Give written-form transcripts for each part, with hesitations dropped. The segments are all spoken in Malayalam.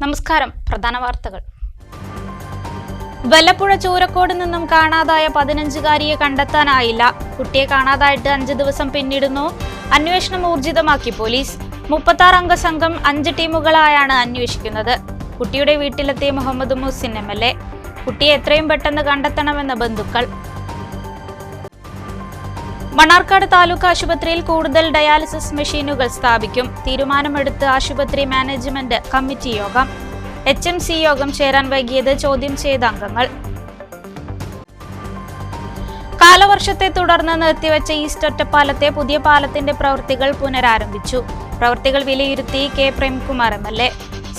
നമസ്കാരം. പ്രധാന വാർത്തകൾ. വല്ലപ്പുഴ ചൂരക്കോട് നിന്നും കാണാതായ 15-കാരിയെ കണ്ടെത്താനായില്ല. കുട്ടിയെ കാണാതായിട്ട് 5 ദിവസം പിന്നിടുന്നു. അന്വേഷണം ഊർജിതമാക്കി പോലീസ്. 36-അംഗ സംഘം 5 ടീമുകളായാണ് അന്വേഷിക്കുന്നത്. കുട്ടിയുടെ വീട്ടിലെത്തിയ മുഹമ്മദ് മുഹസിൻ MLA. കുട്ടിയെ എത്രയും പെട്ടെന്ന് കണ്ടെത്തണമെന്ന് ബന്ധുക്കൾ. മണ്ണാർക്കാട് താലൂക്ക് ആശുപത്രിയിൽ കൂടുതൽ ഡയാലിസിസ് മെഷീനുകൾ സ്ഥാപിക്കും. തീരുമാനമെടുത്ത് ആശുപത്രി മാനേജ്മെന്റ് കമ്മിറ്റി യോഗം. HMC യോഗം ചേരാൻ വൈകിയത് ചോദ്യം ചെയ്ത അംഗങ്ങൾ. കാലവർഷത്തെ തുടർന്ന് നിർത്തിവെച്ച ഈസ്റ്റ് ഒറ്റപ്പാലത്തെ പുതിയ പാലത്തിന്റെ പ്രവൃത്തികൾ പുനരാരംഭിച്ചു. പ്രവൃത്തികൾ വിലയിരുത്തി K പ്രേംകുമാർ MLA.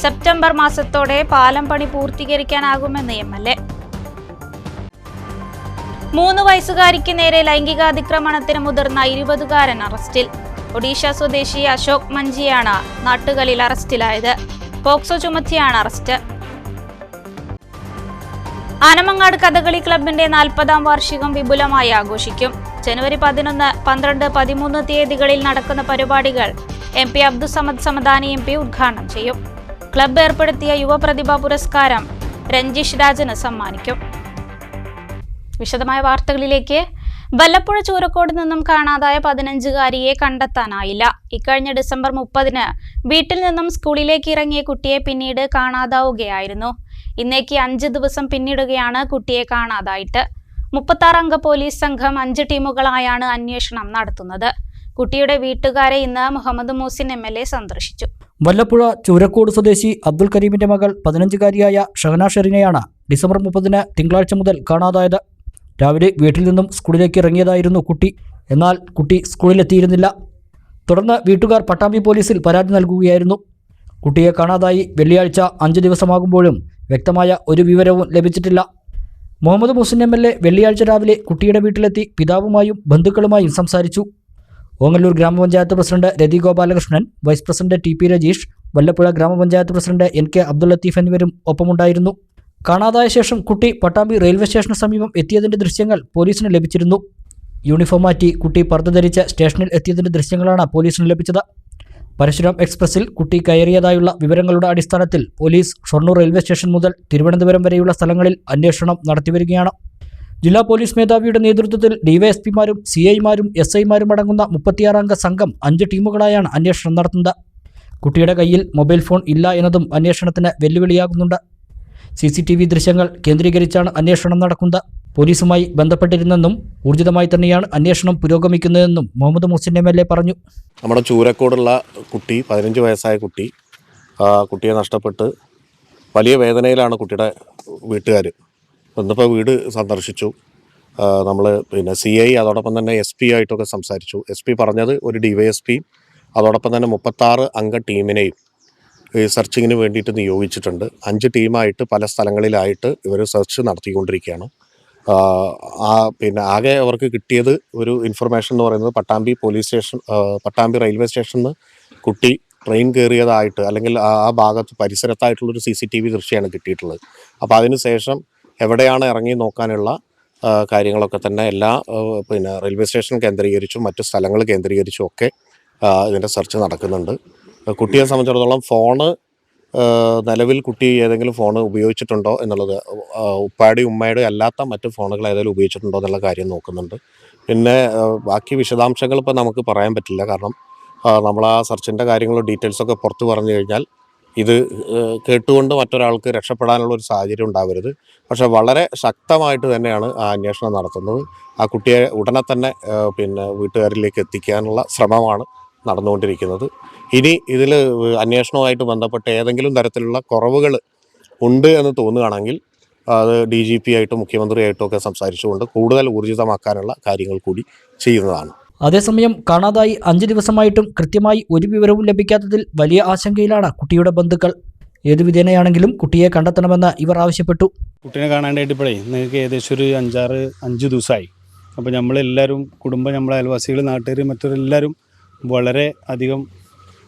സെപ്റ്റംബർ മാസത്തോടെ പാലം പണി പൂർത്തീകരിക്കാനാകുമെന്ന് MLA. 3 വയസ്സുകാരിക്ക് നേരെ ലൈംഗികാതിക്രമണത്തിന് മുതിർന്ന 20-കാരൻ അറസ്റ്റിൽ. ഒഡീഷ സ്വദേശി അശോക് മഞ്ചിയാണ് നാട്ടുകളിൽ അറസ്റ്റിലായത്. പോക്സോ ചുമത്തിയാണ് അറസ്റ്റ്. ആനമങ്ങാട് കഥകളി ക്ലബിന്റെ 40-ാം വാർഷികം വിപുലമായി ആഘോഷിക്കും. ജനുവരി 11, 12, 13 തീയതികളിൽ നടക്കുന്ന പരിപാടികൾ MP അബ്ദുസമദ് സമദാനി MP ഉദ്ഘാടനം ചെയ്യും. ക്ലബ്ബ് ഏർപ്പെടുത്തിയ യുവപ്രതിഭാ പുരസ്കാരം രഞ്ജിഷ് രാജന് സമ്മാനിക്കും. വിശദമായ വാർത്തകളിലേക്ക്. വല്ലപ്പുഴ ചൂരക്കോട് നിന്നും കാണാതായ 15-കാരിയെ കണ്ടെത്താനായില്ല. ഇക്കഴിഞ്ഞ ഡിസംബർ 30-ന് വീട്ടിൽ നിന്നും സ്കൂളിലേക്ക് ഇറങ്ങിയ കുട്ടിയെ പിന്നീട് കാണാതാവുകയായിരുന്നു. ഇന്നേക്ക് 5 ദിവസം പിന്നിടുകയാണ് കുട്ടിയെ കാണാതായിട്ട്. 36-അംഗ പോലീസ് സംഘം 5 ടീമുകളായാണ് അന്വേഷണം നടത്തുന്നത്. കുട്ടിയുടെ വീട്ടുകാരെ ഇന്ന് മുഹമ്മദ് മുഹസിൻ MLA സന്ദർശിച്ചു. വല്ലപ്പുഴ ചൂരക്കോട് സ്വദേശി അബ്ദുൽ കരീമിന്റെ മകൾ 15-കാരിയായ ഷഹന ഷെറിനെയാണ് ഡിസംബർ 30-ന് തിങ്കളാഴ്ച മുതൽ കാണാതായത്. രാവിലെ വീട്ടിൽ നിന്നും സ്കൂളിലേക്ക് ഇറങ്ങിയതായിരുന്നു കുട്ടി. എന്നാൽ കുട്ടി സ്കൂളിലെത്തിയിരുന്നില്ല. തുടർന്ന് വീട്ടുകാർ പട്ടാമ്പി പോലീസിൽ പരാതി നൽകുകയായിരുന്നു. കുട്ടിയെ കാണാതായി വെള്ളിയാഴ്ച 5 ദിവസമാകുമ്പോഴും വ്യക്തമായ ഒരു വിവരവും ലഭിച്ചിട്ടില്ല. മുഹമ്മദ് മുഹസിൻ MLA വെള്ളിയാഴ്ച രാവിലെ കുട്ടിയുടെ വീട്ടിലെത്തി പിതാവുമായും ബന്ധുക്കളുമായും സംസാരിച്ചു. Ongallur grama panchayat president Rathi Gopalakrishnan, vice president TP Rajeesh, Vallappuzha grama panchayat president NK Abdul Latheef എന്നിവരും ഒപ്പമുണ്ടായിരുന്നു. കാണാതായ ശേഷം കുട്ടി പട്ടാമ്പി റെയിൽവേ സ്റ്റേഷന് സമീപം എത്തിയതിന്റെ ദൃശ്യങ്ങൾ പോലീസിന് ലഭിച്ചിരുന്നു. യൂണിഫോം മാറ്റി കുട്ടി പർദ്ദ ധരിച്ച് സ്റ്റേഷനിൽ എത്തിയതിന്റെ ദൃശ്യങ്ങളാണ് പോലീസിന് ലഭിച്ചത്. പരശുരാം എക്സ്പ്രസിൽ കുട്ടി കയറിയതായുള്ള വിവരങ്ങളുടെ അടിസ്ഥാനത്തിൽ പോലീസ് ഷൊർണൂർ റെയിൽവേ സ്റ്റേഷൻ മുതൽ തിരുവനന്തപുരം വരെയുള്ള സ്ഥലങ്ങളിൽ അന്വേഷണം നടത്തിവരികയാണ്. ജില്ലാ പോലീസ് മേധാവിയുടെ നേതൃത്വത്തിൽ DYSPമാരും CIമാരും SIമാരും അടങ്ങുന്ന 36-അംഗ സംഘം 5 ടീമുകളായാണ് അന്വേഷണം നടത്തുന്നത്. കുട്ടിയുടെ കയ്യിൽ മൊബൈൽ ഫോൺ ഇല്ല എന്നതും അന്വേഷണത്തിന് വെല്ലുവിളിയാകുന്നുണ്ട്. CCTV ദൃശ്യങ്ങൾ കേന്ദ്രീകരിച്ചാണ് അന്വേഷണം നടക്കുന്നത്. പോലീസുമായി ബന്ധപ്പെട്ടിരുന്നെന്നും ഊർജിതമായി തന്നെയാണ് അന്വേഷണം പുരോഗമിക്കുന്നതെന്നും മുഹമ്മദ് മുഹസിൻ MLA പറഞ്ഞു. നമ്മുടെ ചൂരക്കോടുള്ള കുട്ടി, 15 വയസ്സായ കുട്ടിയെ നഷ്ടപ്പെട്ട് വലിയ വേദനയിലാണ് കുട്ടിയുടെ വീട്ടുകാർ. ഇന്നിപ്പോൾ വീട് സന്ദർശിച്ചു. നമ്മൾ CI അതോടൊപ്പം തന്നെ SP ആയിട്ടൊക്കെ സംസാരിച്ചു. SP പറഞ്ഞത് ഒരു DYSP അതോടൊപ്പം തന്നെ 36-അംഗ ടീമിനെയും സെർച്ചിങ്ങിന് വേണ്ടിയിട്ട് നിയോഗിച്ചിട്ടുണ്ട്. 5 ടീമായിട്ട് പല സ്ഥലങ്ങളിലായിട്ട് ഇവർ സെർച്ച് നടത്തിക്കൊണ്ടിരിക്കുകയാണ്. ആകെ അവർക്ക് കിട്ടിയത് ഒരു ഇൻഫർമേഷൻ എന്ന് പറയുന്നത് പട്ടാമ്പി റെയിൽവേ സ്റ്റേഷനിൽ നിന്ന് കുട്ടി ട്രെയിൻ കയറിയതായിട്ട് അല്ലെങ്കിൽ ആ ഭാഗത്ത് പരിസരത്തായിട്ടുള്ളൊരു CCTV ദൃശ്യമാണ് കിട്ടിയിട്ടുള്ളത്. അപ്പോൾ അതിനുശേഷം എവിടെയാണ് ഇറങ്ങി നോക്കാനുള്ള കാര്യങ്ങളൊക്കെ തന്നെ എല്ലാ റെയിൽവേ സ്റ്റേഷൻ കേന്ദ്രീകരിച്ചും മറ്റു സ്ഥലങ്ങൾ കേന്ദ്രീകരിച്ചും ഒക്കെ ഇതിൻ്റെ സെർച്ച് നടക്കുന്നുണ്ട്. കുട്ടിയെ സംബന്ധിച്ചിടത്തോളം ഫോണ് നിലവിൽ കുട്ടി ഏതെങ്കിലും ഫോൺ ഉപയോഗിച്ചിട്ടുണ്ടോ എന്നുള്ളത്, ഉമ്മയുടെ അല്ലാത്ത മറ്റ് ഫോണുകൾ ഏതെങ്കിലും ഉപയോഗിച്ചിട്ടുണ്ടോ എന്നുള്ള കാര്യം നോക്കുന്നുണ്ട്. പിന്നെ ബാക്കി വിശദാംശങ്ങൾ ഇപ്പോൾ നമുക്ക് പറയാൻ പറ്റില്ല. കാരണം നമ്മൾ ആ സെർച്ചിൻ്റെ കാര്യങ്ങളും ഡീറ്റെയിൽസൊക്കെ പുറത്ത് പറഞ്ഞു കഴിഞ്ഞാൽ ഇത് കേട്ടുകൊണ്ട് മറ്റൊരാൾക്ക് രക്ഷപ്പെടാനുള്ള ഒരു സാഹചര്യം ഉണ്ടാവരുത്. പക്ഷേ വളരെ ശക്തമായിട്ട് തന്നെയാണ് ആ അന്വേഷണം നടത്തുന്നത്. ആ കുട്ടിയെ ഉടനെ തന്നെ വീട്ടുകാരിലേക്ക് എത്തിക്കാനുള്ള ശ്രമമാണ് നടന്നുകൊണ്ടിരിക്കുന്നത്. ഇനി ഇതിൽ അന്വേഷണവുമായിട്ട് ബന്ധപ്പെട്ട് ഏതെങ്കിലും തരത്തിലുള്ള കുറവുകൾ ഉണ്ട് എന്ന് തോന്നുകയാണെങ്കിൽ അത് DGP ആയിട്ടും മുഖ്യമന്ത്രിയായിട്ടും ഒക്കെ സംസാരിച്ചുകൊണ്ട് കൂടുതൽ ഊർജിതമാക്കാനുള്ള കാര്യങ്ങൾ കൂടി ചെയ്യുന്നതാണ്. അതേസമയം കാണാതായി 5 ദിവസമായിട്ടും കൃത്യമായി ഒരു വിവരവും ലഭിക്കാത്തതിൽ വലിയ ആശങ്കയിലാണ് കുട്ടിയുടെ ബന്ധുക്കൾ. ഏതു വിധേനയാണെങ്കിലും കുട്ടിയെ കണ്ടെത്തണമെന്ന് ഇവർ ആവശ്യപ്പെട്ടു. കുട്ടീനെ കാണാനായിട്ട് ഇപ്പോഴേ നിങ്ങൾക്ക് ഏകദേശം ഒരു 5 ദിവസമായി. അപ്പോൾ നമ്മളെല്ലാവരും കുടുംബം, നമ്മളെ അയൽവാസികൾ, നാട്ടുകാർ, മറ്റവരെല്ലാവരും വളരെ അധികം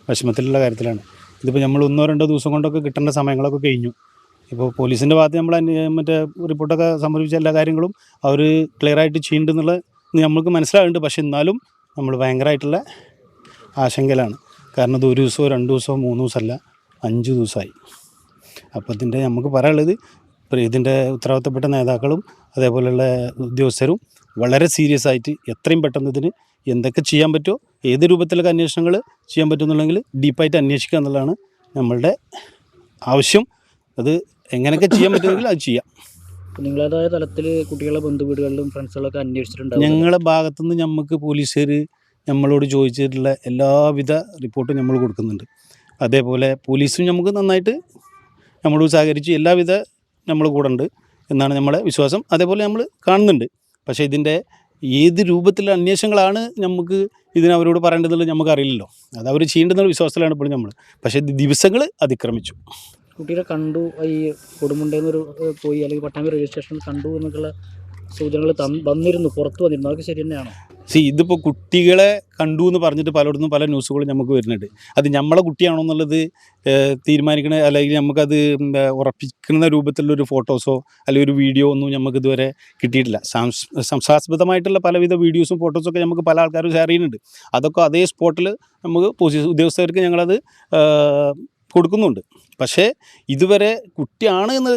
വിഷമത്തിലുള്ള കാര്യത്തിലാണ്. ഇതിപ്പോൾ നമ്മൾ 1-2 ദിവസം കൊണ്ടൊക്കെ കിട്ടേണ്ട സമയങ്ങളൊക്കെ കഴിഞ്ഞു. ഇപ്പോൾ പോലീസിൻ്റെ ഭാഗത്ത് നമ്മൾ മറ്റേ റിപ്പോർട്ടൊക്കെ സമർപ്പിച്ച എല്ലാ കാര്യങ്ങളും അവർ ക്ലിയറായിട്ട് ചെയ്യുന്നുണ്ടെന്നുള്ളത് നമ്മൾക്ക് മനസ്സിലാകുന്നുണ്ട്. പക്ഷെ എന്നാലും നമ്മൾ ഭയങ്കരമായിട്ടുള്ള ആശങ്കയിലാണ്. കാരണം ഇത് 1 ദിവസമോ 2 ദിവസമോ 3 ദിവസമല്ല, 5 ദിവസമായി. അപ്പോൾ ഇതിൻ്റെ നമുക്ക് പറയാനുള്ളത് ഇപ്പോൾ ഇതിൻ്റെ ഉത്തരവാദിത്തപ്പെട്ട നേതാക്കളും അതേപോലെയുള്ള ഉദ്യോഗസ്ഥരും വളരെ സീരിയസ് ആയിട്ട് എത്രയും പെട്ടെന്ന് ഇതിന് എന്തൊക്കെ ചെയ്യാൻ പറ്റുമോ, ഏത് രൂപത്തിലൊക്കെ അന്വേഷണങ്ങൾ ചെയ്യാൻ പറ്റുമെന്നുണ്ടെങ്കിൽ ഡീപ്പായിട്ട് അന്വേഷിക്കുക എന്നുള്ളതാണ് നമ്മളുടെ ആവശ്യം. അത് എങ്ങനെയൊക്കെ ചെയ്യാൻ പറ്റുമെങ്കിൽ അത് ചെയ്യാം. നിങ്ങളേതായ തലത്തിൽ കുട്ടികളെ ബന്ധുവീടുകളിലും ഫ്രണ്ട്സുകളൊക്കെ അന്വേഷിച്ചിട്ടുണ്ടാവും. ഞങ്ങളുടെ ഭാഗത്തുനിന്ന് നമുക്ക് പോലീസുകാർ നമ്മളോട് ചോദിച്ചിട്ടുള്ള എല്ലാവിധ റിപ്പോർട്ടും നമ്മൾ കൊടുക്കുന്നുണ്ട്. അതേപോലെ പോലീസും നമുക്ക് നന്നായിട്ട് നമ്മളോട് സഹകരിച്ച് എല്ലാവിധ നമ്മൾ കൂടെ ഉണ്ട് എന്നാണ് നമ്മളെ വിശ്വാസം. അതേപോലെ നമ്മൾ കാണുന്നുണ്ട്. പക്ഷേ ഇതിൻ്റെ ഏത് രൂപത്തിലുള്ള അന്വേഷണങ്ങളാണ് നമുക്ക് ഇതിനവരോട് പറയേണ്ടതെന്നുള്ളത് നമുക്കറിയില്ലല്ലോ. അത് അവർ ചെയ്യേണ്ടുന്ന വിശ്വാസത്തിലാണ് ഇപ്പോൾ നമ്മൾ. പക്ഷേ ദിവസങ്ങൾ അതിക്രമിച്ചു. കുട്ടികളെ കണ്ടു, ഈ കൊടുമുണ്ടേന്നൊരു പോയി അല്ലെങ്കിൽ പട്ടാമ്പി റെയിൽവേ സ്റ്റേഷനിൽ കണ്ടു എന്നൊക്കെയുള്ള സൂചനകൾ വന്നിരുന്നു, പുറത്ത് വന്നിരുന്നു. അതൊക്കെ ശരി തന്നെയാണോ? ഇതിപ്പോൾ കുട്ടികളെ കണ്ടു എന്ന് പറഞ്ഞിട്ട് പലയിടത്തും പല ന്യൂസുകളും നമുക്ക് വരുന്നുണ്ട്. അത് നമ്മളെ കുട്ടിയാണോ എന്നുള്ളത് തീരുമാനിക്കണ അല്ലെങ്കിൽ നമുക്കത് ഉറപ്പിക്കുന്ന രൂപത്തിലുള്ളൊരു ഫോട്ടോസോ അല്ലെങ്കിൽ ഒരു വീഡിയോ ഒന്നും നമുക്ക് ഇതുവരെ കിട്ടിയിട്ടില്ല. സംശയാസ്പദമായിട്ടുള്ള പലവിധ വീഡിയോസും ഫോട്ടോസൊക്കെ നമുക്ക് പല ആൾക്കാരും ഷെയർ ചെയ്യുന്നുണ്ട്. അതൊക്കെ അതേ സ്പോട്ടിൽ നമുക്ക് പോലീസ് ഉദ്യോഗസ്ഥർക്ക് ഞങ്ങളത് കൊടുക്കുന്നുണ്ട്. പക്ഷേ ഇതുവരെ കുട്ടിയാണ് എന്ന്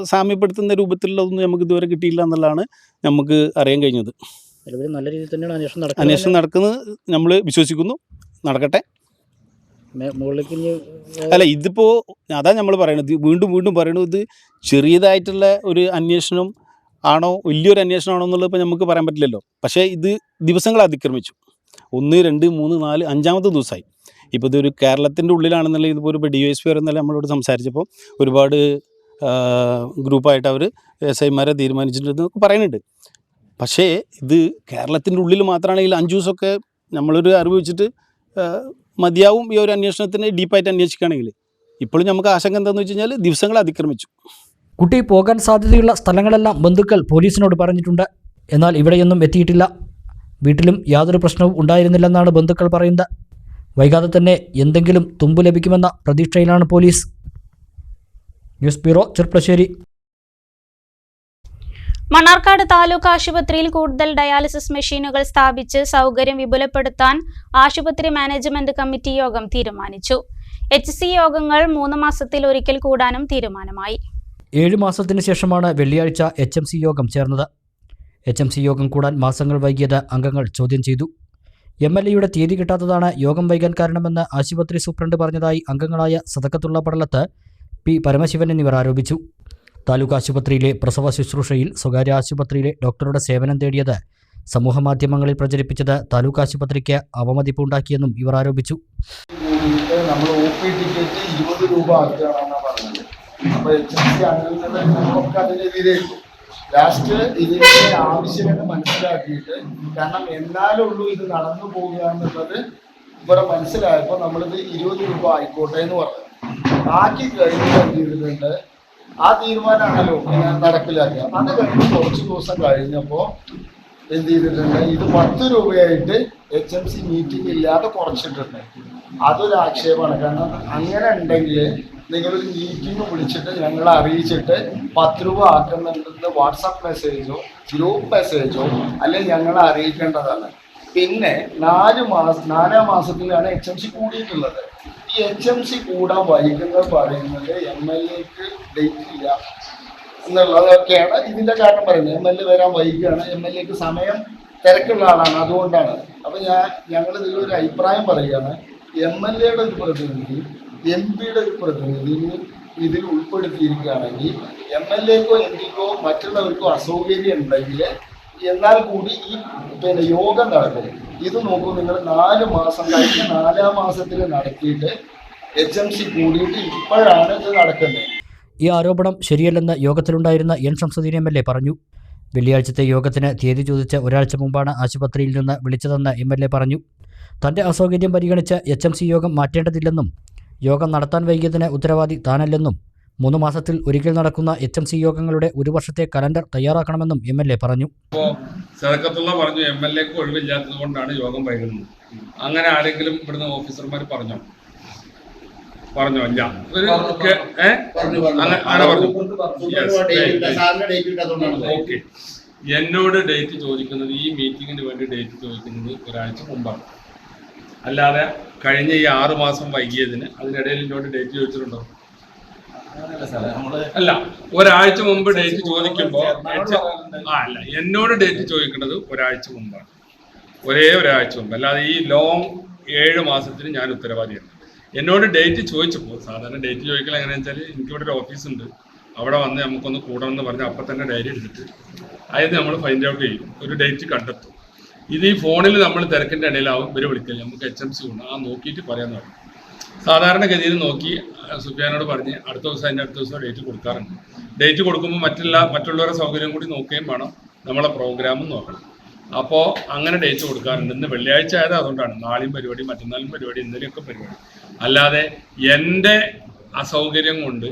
സാമ്യപ്പെടുത്തുന്ന രൂപത്തിലുള്ളതൊന്നും നമുക്ക് ഇതുവരെ കിട്ടിയില്ല എന്നുള്ളതാണ് നമുക്ക് അറിയാൻ കഴിഞ്ഞത്. നല്ല രീതിയിൽ തന്നെയാണ് അന്വേഷണം നടക്കുന്നത് നമ്മൾ വിശ്വസിക്കുന്നു. നടക്കട്ടെ. അല്ല, ഇതിപ്പോൾ അതാ നമ്മൾ പറയണത്, വീണ്ടും പറയണത് ഇത് ചെറിയതായിട്ടുള്ള ഒരു അന്വേഷണം ആണോ വലിയൊരു അന്വേഷണമാണോ എന്നുള്ളത് ഇപ്പോൾ നമുക്ക് പറയാൻ പറ്റില്ലല്ലോ. പക്ഷേ ഇത് ദിവസങ്ങൾ അതിക്രമിച്ചു. 1, 2, 3, 4, 5-ാമത്തെ ദിവസമായി. ഇപ്പോൾ ഇതൊരു കേരളത്തിൻ്റെ ഉള്ളിലാണെന്നുണ്ടെങ്കിൽ ഇതിപ്പോൾ ഒരു DYSP വരുന്നല്ല നമ്മളോട് സംസാരിച്ചപ്പോൾ ഒരുപാട് ഗ്രൂപ്പായിട്ട് അവർ SIമാരെ തീരുമാനിച്ചിട്ടുണ്ടെന്നൊക്കെ പറയുന്നുണ്ട്. പക്ഷേ ഇത് കേരളത്തിൻ്റെ ഉള്ളിൽ മാത്രമാണെങ്കിൽ 5 ദിവസമൊക്കെ നമ്മളൊരു അറിവ് വെച്ചിട്ട് മതിയാവും ഈ ഒരു അന്വേഷണത്തിന് ഡീപ്പായിട്ട് അന്വേഷിക്കുകയാണെങ്കിൽ. ഇപ്പോഴും നമുക്ക് ആശങ്ക എന്താണെന്ന് വെച്ച് കഴിഞ്ഞാൽ ദിവസങ്ങൾ അതിക്രമിച്ചു. കുട്ടി പോകാൻ സാധ്യതയുള്ള സ്ഥലങ്ങളെല്ലാം ബന്ധുക്കൾ പോലീസിനോട് പറഞ്ഞിട്ടുണ്ട്. എന്നാൽ ഇവിടെയൊന്നും എത്തിയിട്ടില്ല. വീട്ടിലും യാതൊരു പ്രശ്നവും ഉണ്ടായിരുന്നില്ലെന്നാണ് ബന്ധുക്കൾ പറയുന്നത്. വൈകാതെ തന്നെ എന്തെങ്കിലും തുമ്പ് ലഭിക്കുമെന്ന പ്രതീക്ഷയിലാണ് police. News bureau, Cherpulassery. Mannarkkad taluk ആശുപത്രിയിൽ കൂടുതൽ ഡയാലിസിസ് മെഷീനുകൾ സ്ഥാപിച്ച് സൗകര്യം വിപുലപ്പെടുത്താൻ ആശുപത്രി മാനേജ്മെന്റ് കമ്മിറ്റി യോഗം തീരുമാനിച്ചു. HC യോഗങ്ങൾ 3 മാസത്തിൽ ഒരിക്കൽ കൂടാനും തീരുമാനമായി. 7 മാസത്തിന് ശേഷമാണ് വെള്ളിയാഴ്ച HMC യോഗം ചേർന്നത്. HMC യോഗം കൂടാൻ മാസങ്ങൾ വൈകിയത് അംഗങ്ങൾ ചോദ്യം ചെയ്തു. MLAയുടെ തീയതി കിട്ടാത്തതാണ് യോഗം വൈകാൻ കാരണമെന്ന് ആശുപത്രി സൂപ്രണ്ട് പറഞ്ഞതായി അംഗങ്ങളായ സദക്കത്തുള്ള പടലത്ത് P. പരമശിവൻ എന്നിവർ ആരോപിച്ചു. താലൂക്ക് ആശുപത്രിയിലെ പ്രസവ ശുശ്രൂഷയിൽ സ്വകാര്യ ആശുപത്രിയിലെ ഡോക്ടറുടെ സേവനം തേടിയത് സമൂഹമാധ്യമങ്ങളിൽ പ്രചരിപ്പിച്ചത് താലൂക്ക് ആശുപത്രിക്ക് അവമതിപ്പുണ്ടാക്കിയെന്നും ഇവർ ആരോപിച്ചു. നമ്മൾ OP ടിക്കറ്റ് 20 രൂപ ആക്കുകയാണെന്നാണ് പറഞ്ഞത്. അപ്പോൾ HMC അംഗങ്ങൾക്ക് അതിനെതിരായിരിക്കും. ലാസ്റ്റ് ഇതിൻ്റെ ആവശ്യമെന്ന് മനസ്സിലാക്കിയിട്ട്, കാരണം എന്നാലുള്ളൂ ഇത് നടന്നു പോകുക എന്നുള്ളത് ഇവിടെ മനസ്സിലായപ്പോൾ നമ്മളിത് 20 രൂപ ആയിക്കോട്ടെ എന്ന് പറഞ്ഞു. ബാക്കി കഴിഞ്ഞ് എന്ത് ചെയ്തിട്ടുണ്ട്, ആ തീരുമാനമാണല്ലോ പിന്നെ നടപ്പിലാക്കുക. അത് കഴിഞ്ഞ് കുറച്ച് ദിവസം കഴിഞ്ഞപ്പോൾ എന്ത് ചെയ്തിട്ടുണ്ട്, ഇത് 10 രൂപയായിട്ട് HMC മീറ്റിംഗ് ഇല്ലാതെ കുറച്ചിട്ടുണ്ട്. അതൊരു ആക്ഷേപമാണ്. കാരണം അങ്ങനെ ഉണ്ടെങ്കിൽ നിങ്ങളൊരു മീറ്റിംഗ് വിളിച്ചിട്ട് ഞങ്ങളെ അറിയിച്ചിട്ട് 10 രൂപ ആക്കുന്നുണ്ടെന്ന് വാട്സാപ്പ് മെസ്സേജോ ഗ്രൂപ്പ് മെസ്സേജോ അല്ലെങ്കിൽ ഞങ്ങളെ അറിയിക്കേണ്ടതാണ്. പിന്നെ 4 മാസത്തിലാണ് HMC കൂടിയിട്ടുള്ളത്. ഈ HMC കൂടാൻ വൈകുന്നത് പറയുന്നത് MLAക്ക് ഡേറ്റ് ഇല്ല എന്നുള്ളതൊക്കെയാണ് ഇതിൻ്റെ കാരണം പറയുന്നത്. MLA വരാൻ വൈകുകയാണ്, MLAക്ക് സമയം തിരക്കുള്ള ആളാണ്, അതുകൊണ്ടാണ്. അപ്പം ഞങ്ങൾ ഇതിലൊരു അഭിപ്രായം പറയുകയാണ്. MLAയുടെ ഒരു പ്രതിനിധി MP-യുടെ ഒരു പ്രതിനിധി ഇതിൽ ഉൾപ്പെടുത്തിയിരിക്കുകയാണെങ്കിൽ MLAക്കോ MPക്കോ മറ്റുള്ളവർക്കോ അസൗകര്യം ഉണ്ടെങ്കിൽ എന്നാൽ കൂടി ഈ യോഗം നടക്കും. ഇത് നോക്കൂ, നിങ്ങൾ 4 മാസം കഴിഞ്ഞ 4-ാം മാസത്തിൽ നടത്തിയിട്ട് HMC കൂടിയിട്ട് ഇപ്പോഴാണ് ഇത് നടക്കുന്നത്. ഈ ആരോപണം ശരിയല്ലെന്ന് യോഗത്തിലുണ്ടായിരുന്ന N. ഷംസുദ്ദീൻ MLA പറഞ്ഞു. വെള്ളിയാഴ്ചത്തെ യോഗത്തിന് തീയതി ചോദിച്ച് ഒരാഴ്ച മുമ്പാണ് ആശുപത്രിയിൽ നിന്ന് വിളിച്ചതെന്ന് MLA പറഞ്ഞു. തൻ്റെ അസൗകര്യം പരിഗണിച്ച് HMC യോഗം മാറ്റേണ്ടതില്ലെന്നും യോഗം നടത്താൻ വൈകിയതിന് ഉത്തരവാദി താനല്ലെന്നും 3 മാസത്തിൽ ഒരിക്കൽ നടക്കുന്ന HMC യോഗങ്ങളുടെ 1 വർഷത്തെ കലണ്ടർ തയ്യാറാക്കണമെന്നും MLA പറഞ്ഞു. സദക്കത്തുള്ള പറഞ്ഞു MLAക്ക് ഒഴിവില്ലാത്തത് കൊണ്ടാണ് യോഗം വൈകുന്നത്. അങ്ങനെ ആരെങ്കിലും ഇവിടുന്ന് ഓഫീസർമാർ പറഞ്ഞോ? ഇല്ല. ഓക്കെ, എന്നോട് ഡേറ്റ് ചോദിക്കുന്നത്, ഈ മീറ്റിങ്ങിന് വേണ്ടി ഡേറ്റ് ചോദിക്കുന്നത് ഒരാഴ്ച മുമ്പാണ്. അല്ലാതെ കഴിഞ്ഞ ഈ 6 മാസം വൈകിയതിന് അതിനിടയിൽ എന്നോട് ഡേറ്റ് ചോദിച്ചിട്ടുണ്ടോ? അല്ല, ഒരാഴ്ച മുമ്പ് ഡേറ്റ് ചോദിക്കുമ്പോൾ അല്ല, എന്നോട് ഡേറ്റ് ചോദിക്കേണ്ടത് ഒരാഴ്ച മുമ്പാണ്, ഒരാഴ്ച മുമ്പ്. അല്ലാതെ ഈ ലോങ് 7 മാസത്തിന് ഞാൻ ഉത്തരവാദിയാണ്. എന്നോട് ഡേറ്റ് ചോദിച്ചപ്പോൾ, സാധാരണ ഡേറ്റ് ചോദിക്കൽ എങ്ങനെയാണെന്ന് വെച്ചാൽ, എനിക്കിവിടെ ഒരു ഓഫീസുണ്ട്, അവിടെ വന്ന് നമുക്കൊന്ന് കൂടണമെന്ന് പറഞ്ഞാൽ അപ്പം തന്നെ ഡയറി എടുത്തിട്ട് അതിന് നമ്മൾ ഫൈൻഡ് ഔട്ട് ചെയ്യും, ഒരു ഡേറ്റ് കണ്ടെത്തും. ഇത് ഈ ഫോണിൽ നമ്മൾ തിരക്കിൻ്റെ ഇടയിലാവും ഇവർ വിളിക്കില്ല, നമുക്ക് HMC ഉണ്ട്, ആ നോക്കിയിട്ട് പറയാമെന്ന് പറയും. സാധാരണഗതിയിൽ നോക്കി സുഫിയാനോട് പറഞ്ഞ് അടുത്ത ദിവസം അതിൻ്റെ അടുത്ത ദിവസം ഡേറ്റ് കൊടുക്കാറുണ്ട്. ഡേറ്റ് കൊടുക്കുമ്പോൾ മറ്റുള്ളവരുടെ സൗകര്യം കൂടി നോക്കുകയും വേണം, നമ്മളെ പ്രോഗ്രാമും നോക്കണം. അപ്പോൾ അങ്ങനെ ഡേറ്റ് കൊടുക്കാറുണ്ട്. ഇന്ന് വെള്ളിയാഴ്ച ആയത് അതുകൊണ്ടാണ്. നാളെയും പരിപാടി, മറ്റന്നാളും പരിപാടി, ഇന്നലെയൊക്കെ പരിപാടി. അല്ലാതെ എൻ്റെ അസൗകര്യം കൊണ്ട്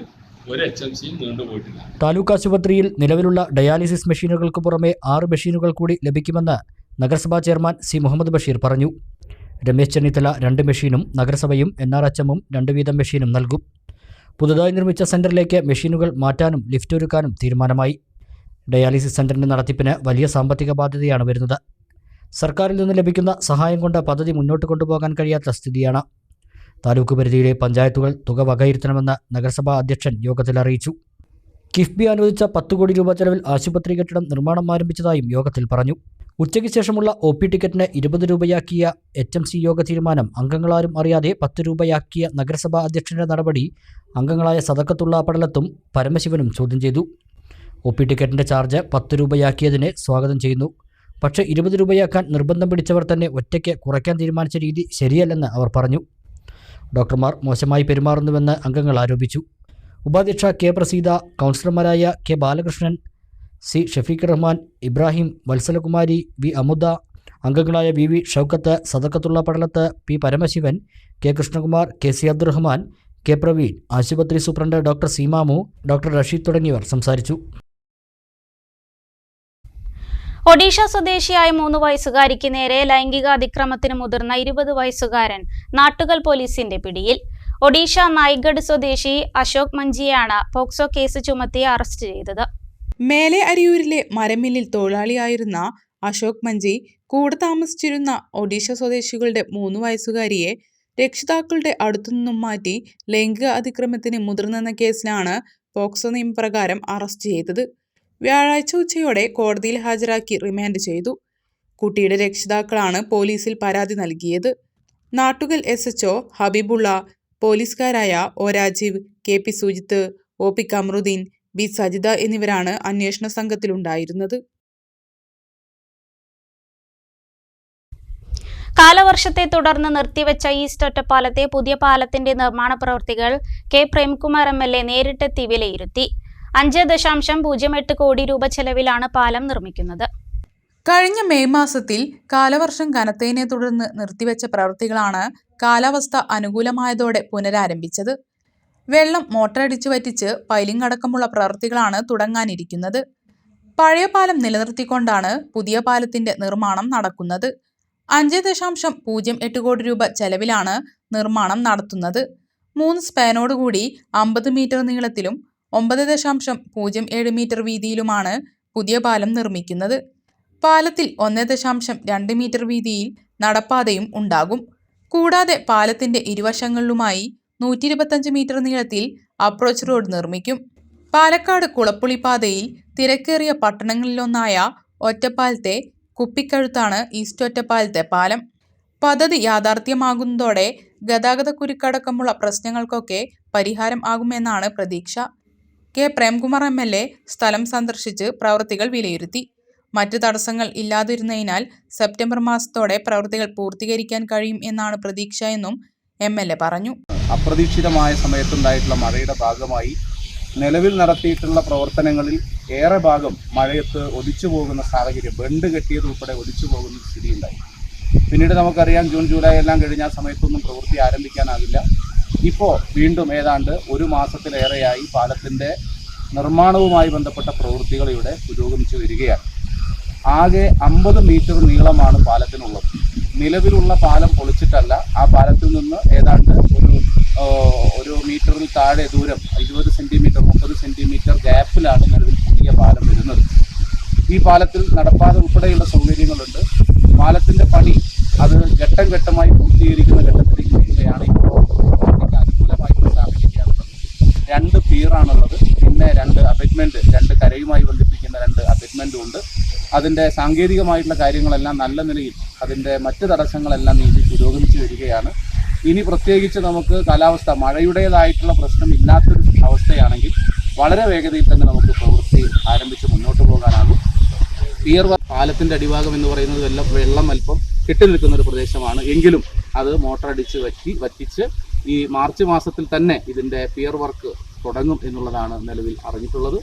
ഒരു HMCയും നീണ്ടുപോയിട്ടില്ല. താലൂക്ക് ആശുപത്രിയിൽ നിലവിലുള്ള ഡയാലിസിസ് മെഷീനുകൾക്ക് പുറമെ 6 മെഷീനുകൾ കൂടി ലഭിക്കുമെന്ന് നഗരസഭാ ചെയർമാൻ സി മുഹമ്മദ് ബഷീർ പറഞ്ഞു. രമേശ് ചെന്നിത്തല 2 മെഷീനും നഗരസഭയും NRHM-ഉം 2 വീതം മെഷീനും നൽകും. പുതുതായി നിർമ്മിച്ച സെന്ററിലേക്ക് മെഷീനുകൾ മാറ്റാനും ലിഫ്റ്റ് ഒരുക്കാനും തീരുമാനമായി. ഡയാലിസിസ് സെന്ററിന്റെ നടത്തിപ്പിന് വലിയ സാമ്പത്തിക ബാധ്യതയാണ് വരുന്നത്. സർക്കാരിൽ നിന്ന് ലഭിക്കുന്ന സഹായം കൊണ്ട് പദ്ധതി മുന്നോട്ട് കൊണ്ടുപോകാൻ കഴിയാത്ത സ്ഥിതിയാണ്. താലൂക്ക് പരിധിയിലെ പഞ്ചായത്തുകൾ തുക വകയിരുത്തണമെന്ന് നഗരസഭാ അധ്യക്ഷൻ യോഗത്തിൽ അറിയിച്ചു. കിഫ്ബി അനുവദിച്ച 10 കോടി രൂപ ചെലവിൽ ആശുപത്രി കെട്ടിടം നിർമ്മാണം ആരംഭിച്ചതായും യോഗത്തിൽ പറഞ്ഞു. ഉച്ചയ്ക്ക് ശേഷമുള്ള OP ടിക്കറ്റിന് 20 രൂപയാക്കിയ HMC യോഗ തീരുമാനം അംഗങ്ങളാരും അറിയാതെ 10 രൂപയാക്കിയ നഗരസഭാ അധ്യക്ഷന്റെ നടപടി അംഗങ്ങളായ സദക്കത്തുള്ള പടലത്തും പരമശിവനും ചോദ്യം ചെയ്തു. OP ടിക്കറ്റിന്റെ ചാർജ് 10 രൂപയാക്കിയതിനെ സ്വാഗതം ചെയ്യുന്നു. പക്ഷേ 20 രൂപയാക്കാൻ നിർബന്ധം പിടിച്ചവർ തന്നെ ഒറ്റയ്ക്ക് കുറയ്ക്കാൻ തീരുമാനിച്ച രീതി ശരിയല്ലെന്ന് അവർ പറഞ്ഞു. ഡോക്ടർമാർ മോശമായി പെരുമാറുന്നുവെന്ന് അംഗങ്ങൾ ആരോപിച്ചു. ഉപാധ്യക്ഷ K പ്രസീത, കൗൺസിലർമാരായ K Balakrishnan, C Shafeeq Rahman, Ibrahim, Vatsalakumari, V Amudha, അംഗങ്ങളായ VV Shoukath, Sadakathulla Padalath, P Paramashivan, K Krishnakumar, KC Abdurahman, K Praveen, ആശുപത്രി സൂപ്രണ്ട് ഡോക്ടർ സീമാമു, ഡോക്ടർ റഷീദ് തുടങ്ങിയവർ സംസാരിച്ചു. ഒഡീഷ സ്വദേശിയായ 3 വയസ്സുകാരിക്ക് നേരെ ലൈംഗിക അതിക്രമത്തിന് മുതിർന്ന 20 വയസ്സുകാരൻ നാട്ടുകൽ പോലീസിന്റെ പിടിയിൽ. ഒഡീഷ നായ്ഗഡ് സ്വദേശി അശോക് മഞ്ചിയെയാണ് പോക്സോ കേസ് ചുമത്തി അറസ്റ്റ് ചെയ്തത്. മേലെ അരിയൂരിലെ മരമില്ലിൽ തൊഴിലാളിയായിരുന്ന അശോക് മഞ്ചി കൂടെ താമസിച്ചിരുന്ന ഒഡീഷ സ്വദേശികളുടെ 3 വയസ്സുകാരിയെ രക്ഷിതാക്കളുടെ അടുത്തുനിന്നും മാറ്റി ലൈംഗിക അതിക്രമത്തിന് മുതിർന്നെന്ന കേസിലാണ് പോക്സോ നിയമപ്രകാരം അറസ്റ്റ് ചെയ്തത്. വ്യാഴാഴ്ച ഉച്ചയോടെ കോടതിയിൽ ഹാജരാക്കി റിമാൻഡ് ചെയ്തു. കുട്ടിയുടെ രക്ഷിതാക്കളാണ് പോലീസിൽ പരാതി നൽകിയത്. നാട്ടുകൽ SHO ഹബീബുള്ള, പോലീസുകാരായ O Rajeev, KP Sujith, OP Kamaruddin, B Sajitha എന്നിവരാണ് അന്വേഷണ സംഘത്തിലുണ്ടായിരുന്നത്. കാലവർഷത്തെ തുടർന്ന് നിർത്തിവെച്ച ഈസ്റ്റ് ഒറ്റപ്പാലത്തെ പുതിയ പാലത്തിന്റെ നിർമ്മാണ പ്രവൃത്തികൾ K പ്രേംകുമാർ MLA നേരിട്ടെത്തി വിലയിരുത്തി. 5.08 കോടി രൂപ ചെലവിലാണ് പാലം നിർമ്മിക്കുന്നത്. കഴിഞ്ഞ മെയ് മാസത്തിൽ കാലവർഷം കനത്തതിനെ തുടർന്ന് നിർത്തിവെച്ച പ്രവൃത്തികളാണ് കാലാവസ്ഥ അനുകൂലമായതോടെ പുനരാരംഭിച്ചത്. വെള്ളം മോട്ടറടിച്ചു വറ്റിച്ച് പൈലിംഗ് അടക്കമുള്ള പ്രവൃത്തികളാണ് തുടങ്ങാനിരിക്കുന്നത്. പഴയ പാലം നിലനിർത്തിക്കൊണ്ടാണ് പുതിയ പാലത്തിന്റെ നിർമ്മാണം നടക്കുന്നത്. 5.08 കോടി രൂപ ചെലവിലാണ് നിർമ്മാണം നടത്തുന്നത്. 3 സ്പാനോടുകൂടി 50 മീറ്റർ നീളത്തിലും 9.07 മീറ്റർ വീതിയിലുമാണ് പുതിയ പാലം നിർമ്മിക്കുന്നത്. പാലത്തിൽ 1.2 മീറ്റർ വീതിയിൽ നടപ്പാതയും ഉണ്ടാകും. കൂടാതെ പാലത്തിന്റെ ഇരുവശങ്ങളിലുമായി 125 മീറ്റർ നീളത്തിൽ അപ്രോച്ച് റോഡ് നിർമ്മിക്കും. പാലക്കാട് കുളപ്പുളി പാതയിൽ തിരക്കേറിയ പട്ടണങ്ങളിലൊന്നായ ഒറ്റപ്പാലത്തെ കുപ്പിക്കഴുത്താണ് ഈസ്റ്റ് ഒറ്റപ്പാലത്തെ പാലം. പദ്ധതി യാഥാർത്ഥ്യമാകുന്നതോടെ ഗതാഗതക്കുരുക്കടക്കമുള്ള പ്രശ്നങ്ങൾക്കൊക്കെ പരിഹാരം ആകുമെന്നാണ് പ്രതീക്ഷ. K പ്രേംകുമാർ MLA സ്ഥലം സന്ദർശിച്ച് പ്രവൃത്തികൾ വിലയിരുത്തി. മറ്റ് തടസ്സങ്ങൾ ഇല്ലാതിരുന്നതിനാൽ സെപ്റ്റംബർ മാസത്തോടെ പ്രവൃത്തികൾ പൂർത്തീകരിക്കാൻ കഴിയും എന്നാണ് പ്രതീക്ഷ എന്നും MLA പറഞ്ഞു. അപ്രതീക്ഷിതമായ സമയത്തുണ്ടായിട്ടുള്ള മഴയുടെ ഭാഗമായി നിലവിൽ നടത്തിയിട്ടുള്ള പ്രവർത്തനങ്ങളിൽ ഏറെ ഭാഗം മഴയത്ത് ഒലിച്ചു പോകുന്ന സാഹചര്യം, ബണ്ട് കെട്ടിയതുൾപ്പെടെ ഒലിച്ചു പോകുന്ന സ്ഥിതിയുണ്ടായി. പിന്നീട് നമുക്കറിയാം ജൂൺ ജൂലൈ എല്ലാം കഴിഞ്ഞ ആ സമയത്തൊന്നും പ്രവൃത്തി ആരംഭിക്കാനാകില്ല. ഇപ്പോൾ വീണ്ടും ഏതാണ്ട് 1 മാസത്തിലേറെയായി പാലത്തിൻ്റെ നിർമ്മാണവുമായി ബന്ധപ്പെട്ട പ്രവൃത്തികൾ ഇവിടെ പുരോഗമിച്ചു വരികയാണ്. ആകെ 50 മീറ്റർ നീളമാണ് പാലത്തിനുള്ളത്. നിലവിലുള്ള പാലം പൊളിച്ചിട്ടല്ല, ആ പാലത്തിൽ നിന്ന് ഏതാണ്ട് ഒരു മീറ്ററിൽ താഴെ ദൂരം 20 സെൻറ്റിമീറ്റർ 30 സെൻറ്റിമീറ്റർ ഗ്യാപ്പിലാണ് നിലവിൽ പുതിയ പാലം വരുന്നത്. ഈ പാലത്തിൽ നടപ്പാത ഉൾപ്പെടെയുള്ള സൗകര്യങ്ങളുണ്ട്. പാലത്തിൻ്റെ പണി അത് ഘട്ടം ഘട്ടമായി പൂർത്തീകരിക്കുന്ന ഘട്ടത്തിലേക്ക് വരികയാണ്. ഇപ്പോൾ അനുകൂലമായിട്ടുള്ള സാഹചര്യമാണുള്ളത്. 2 പിയറാണുള്ളത്. പിന്നെ 2 അബറ്റ്മെൻറ്റ്, 2 കരയുമായി ബന്ധിപ്പിക്കുന്ന 2 അബറ്റ്മെൻറ്റും ഉണ്ട്. അതിൻ്റെ സാങ്കേതികമായിട്ടുള്ള കാര്യങ്ങളെല്ലാം നല്ല നിലയിൽ, അതിൻ്റെ മറ്റ് തടസ്സങ്ങളെല്ലാം നീതി പുരോഗമിച്ചു വരികയാണ്. ഇനി പ്രത്യേകിച്ച് നമുക്ക് കാലാവസ്ഥ മഴയുടേതായിട്ടുള്ള പ്രശ്നം ഇല്ലാത്തൊരു അവസ്ഥയാണെങ്കിൽ വളരെ വേഗതയിൽ തന്നെ നമുക്ക് പ്രവൃത്തി ആരംഭിച്ച് മുന്നോട്ട് പോകാനാകും. പിയർ പാലത്തിൻ്റെ അടിഭാഗം എന്ന് പറയുന്നത് വെള്ളം അല്പം കെട്ടി നിൽക്കുന്ന ഒരു പ്രദേശമാണ്. എങ്കിലും അത് മോട്ടർ അടിച്ച് വറ്റിച്ച് ഈ മാർച്ച് മാസത്തിൽ തന്നെ ഇതിൻ്റെ പിയർ വർക്ക് തുടങ്ങും എന്നുള്ളതാണ് നിലവിൽ അറിഞ്ഞിട്ടുള്ളത്.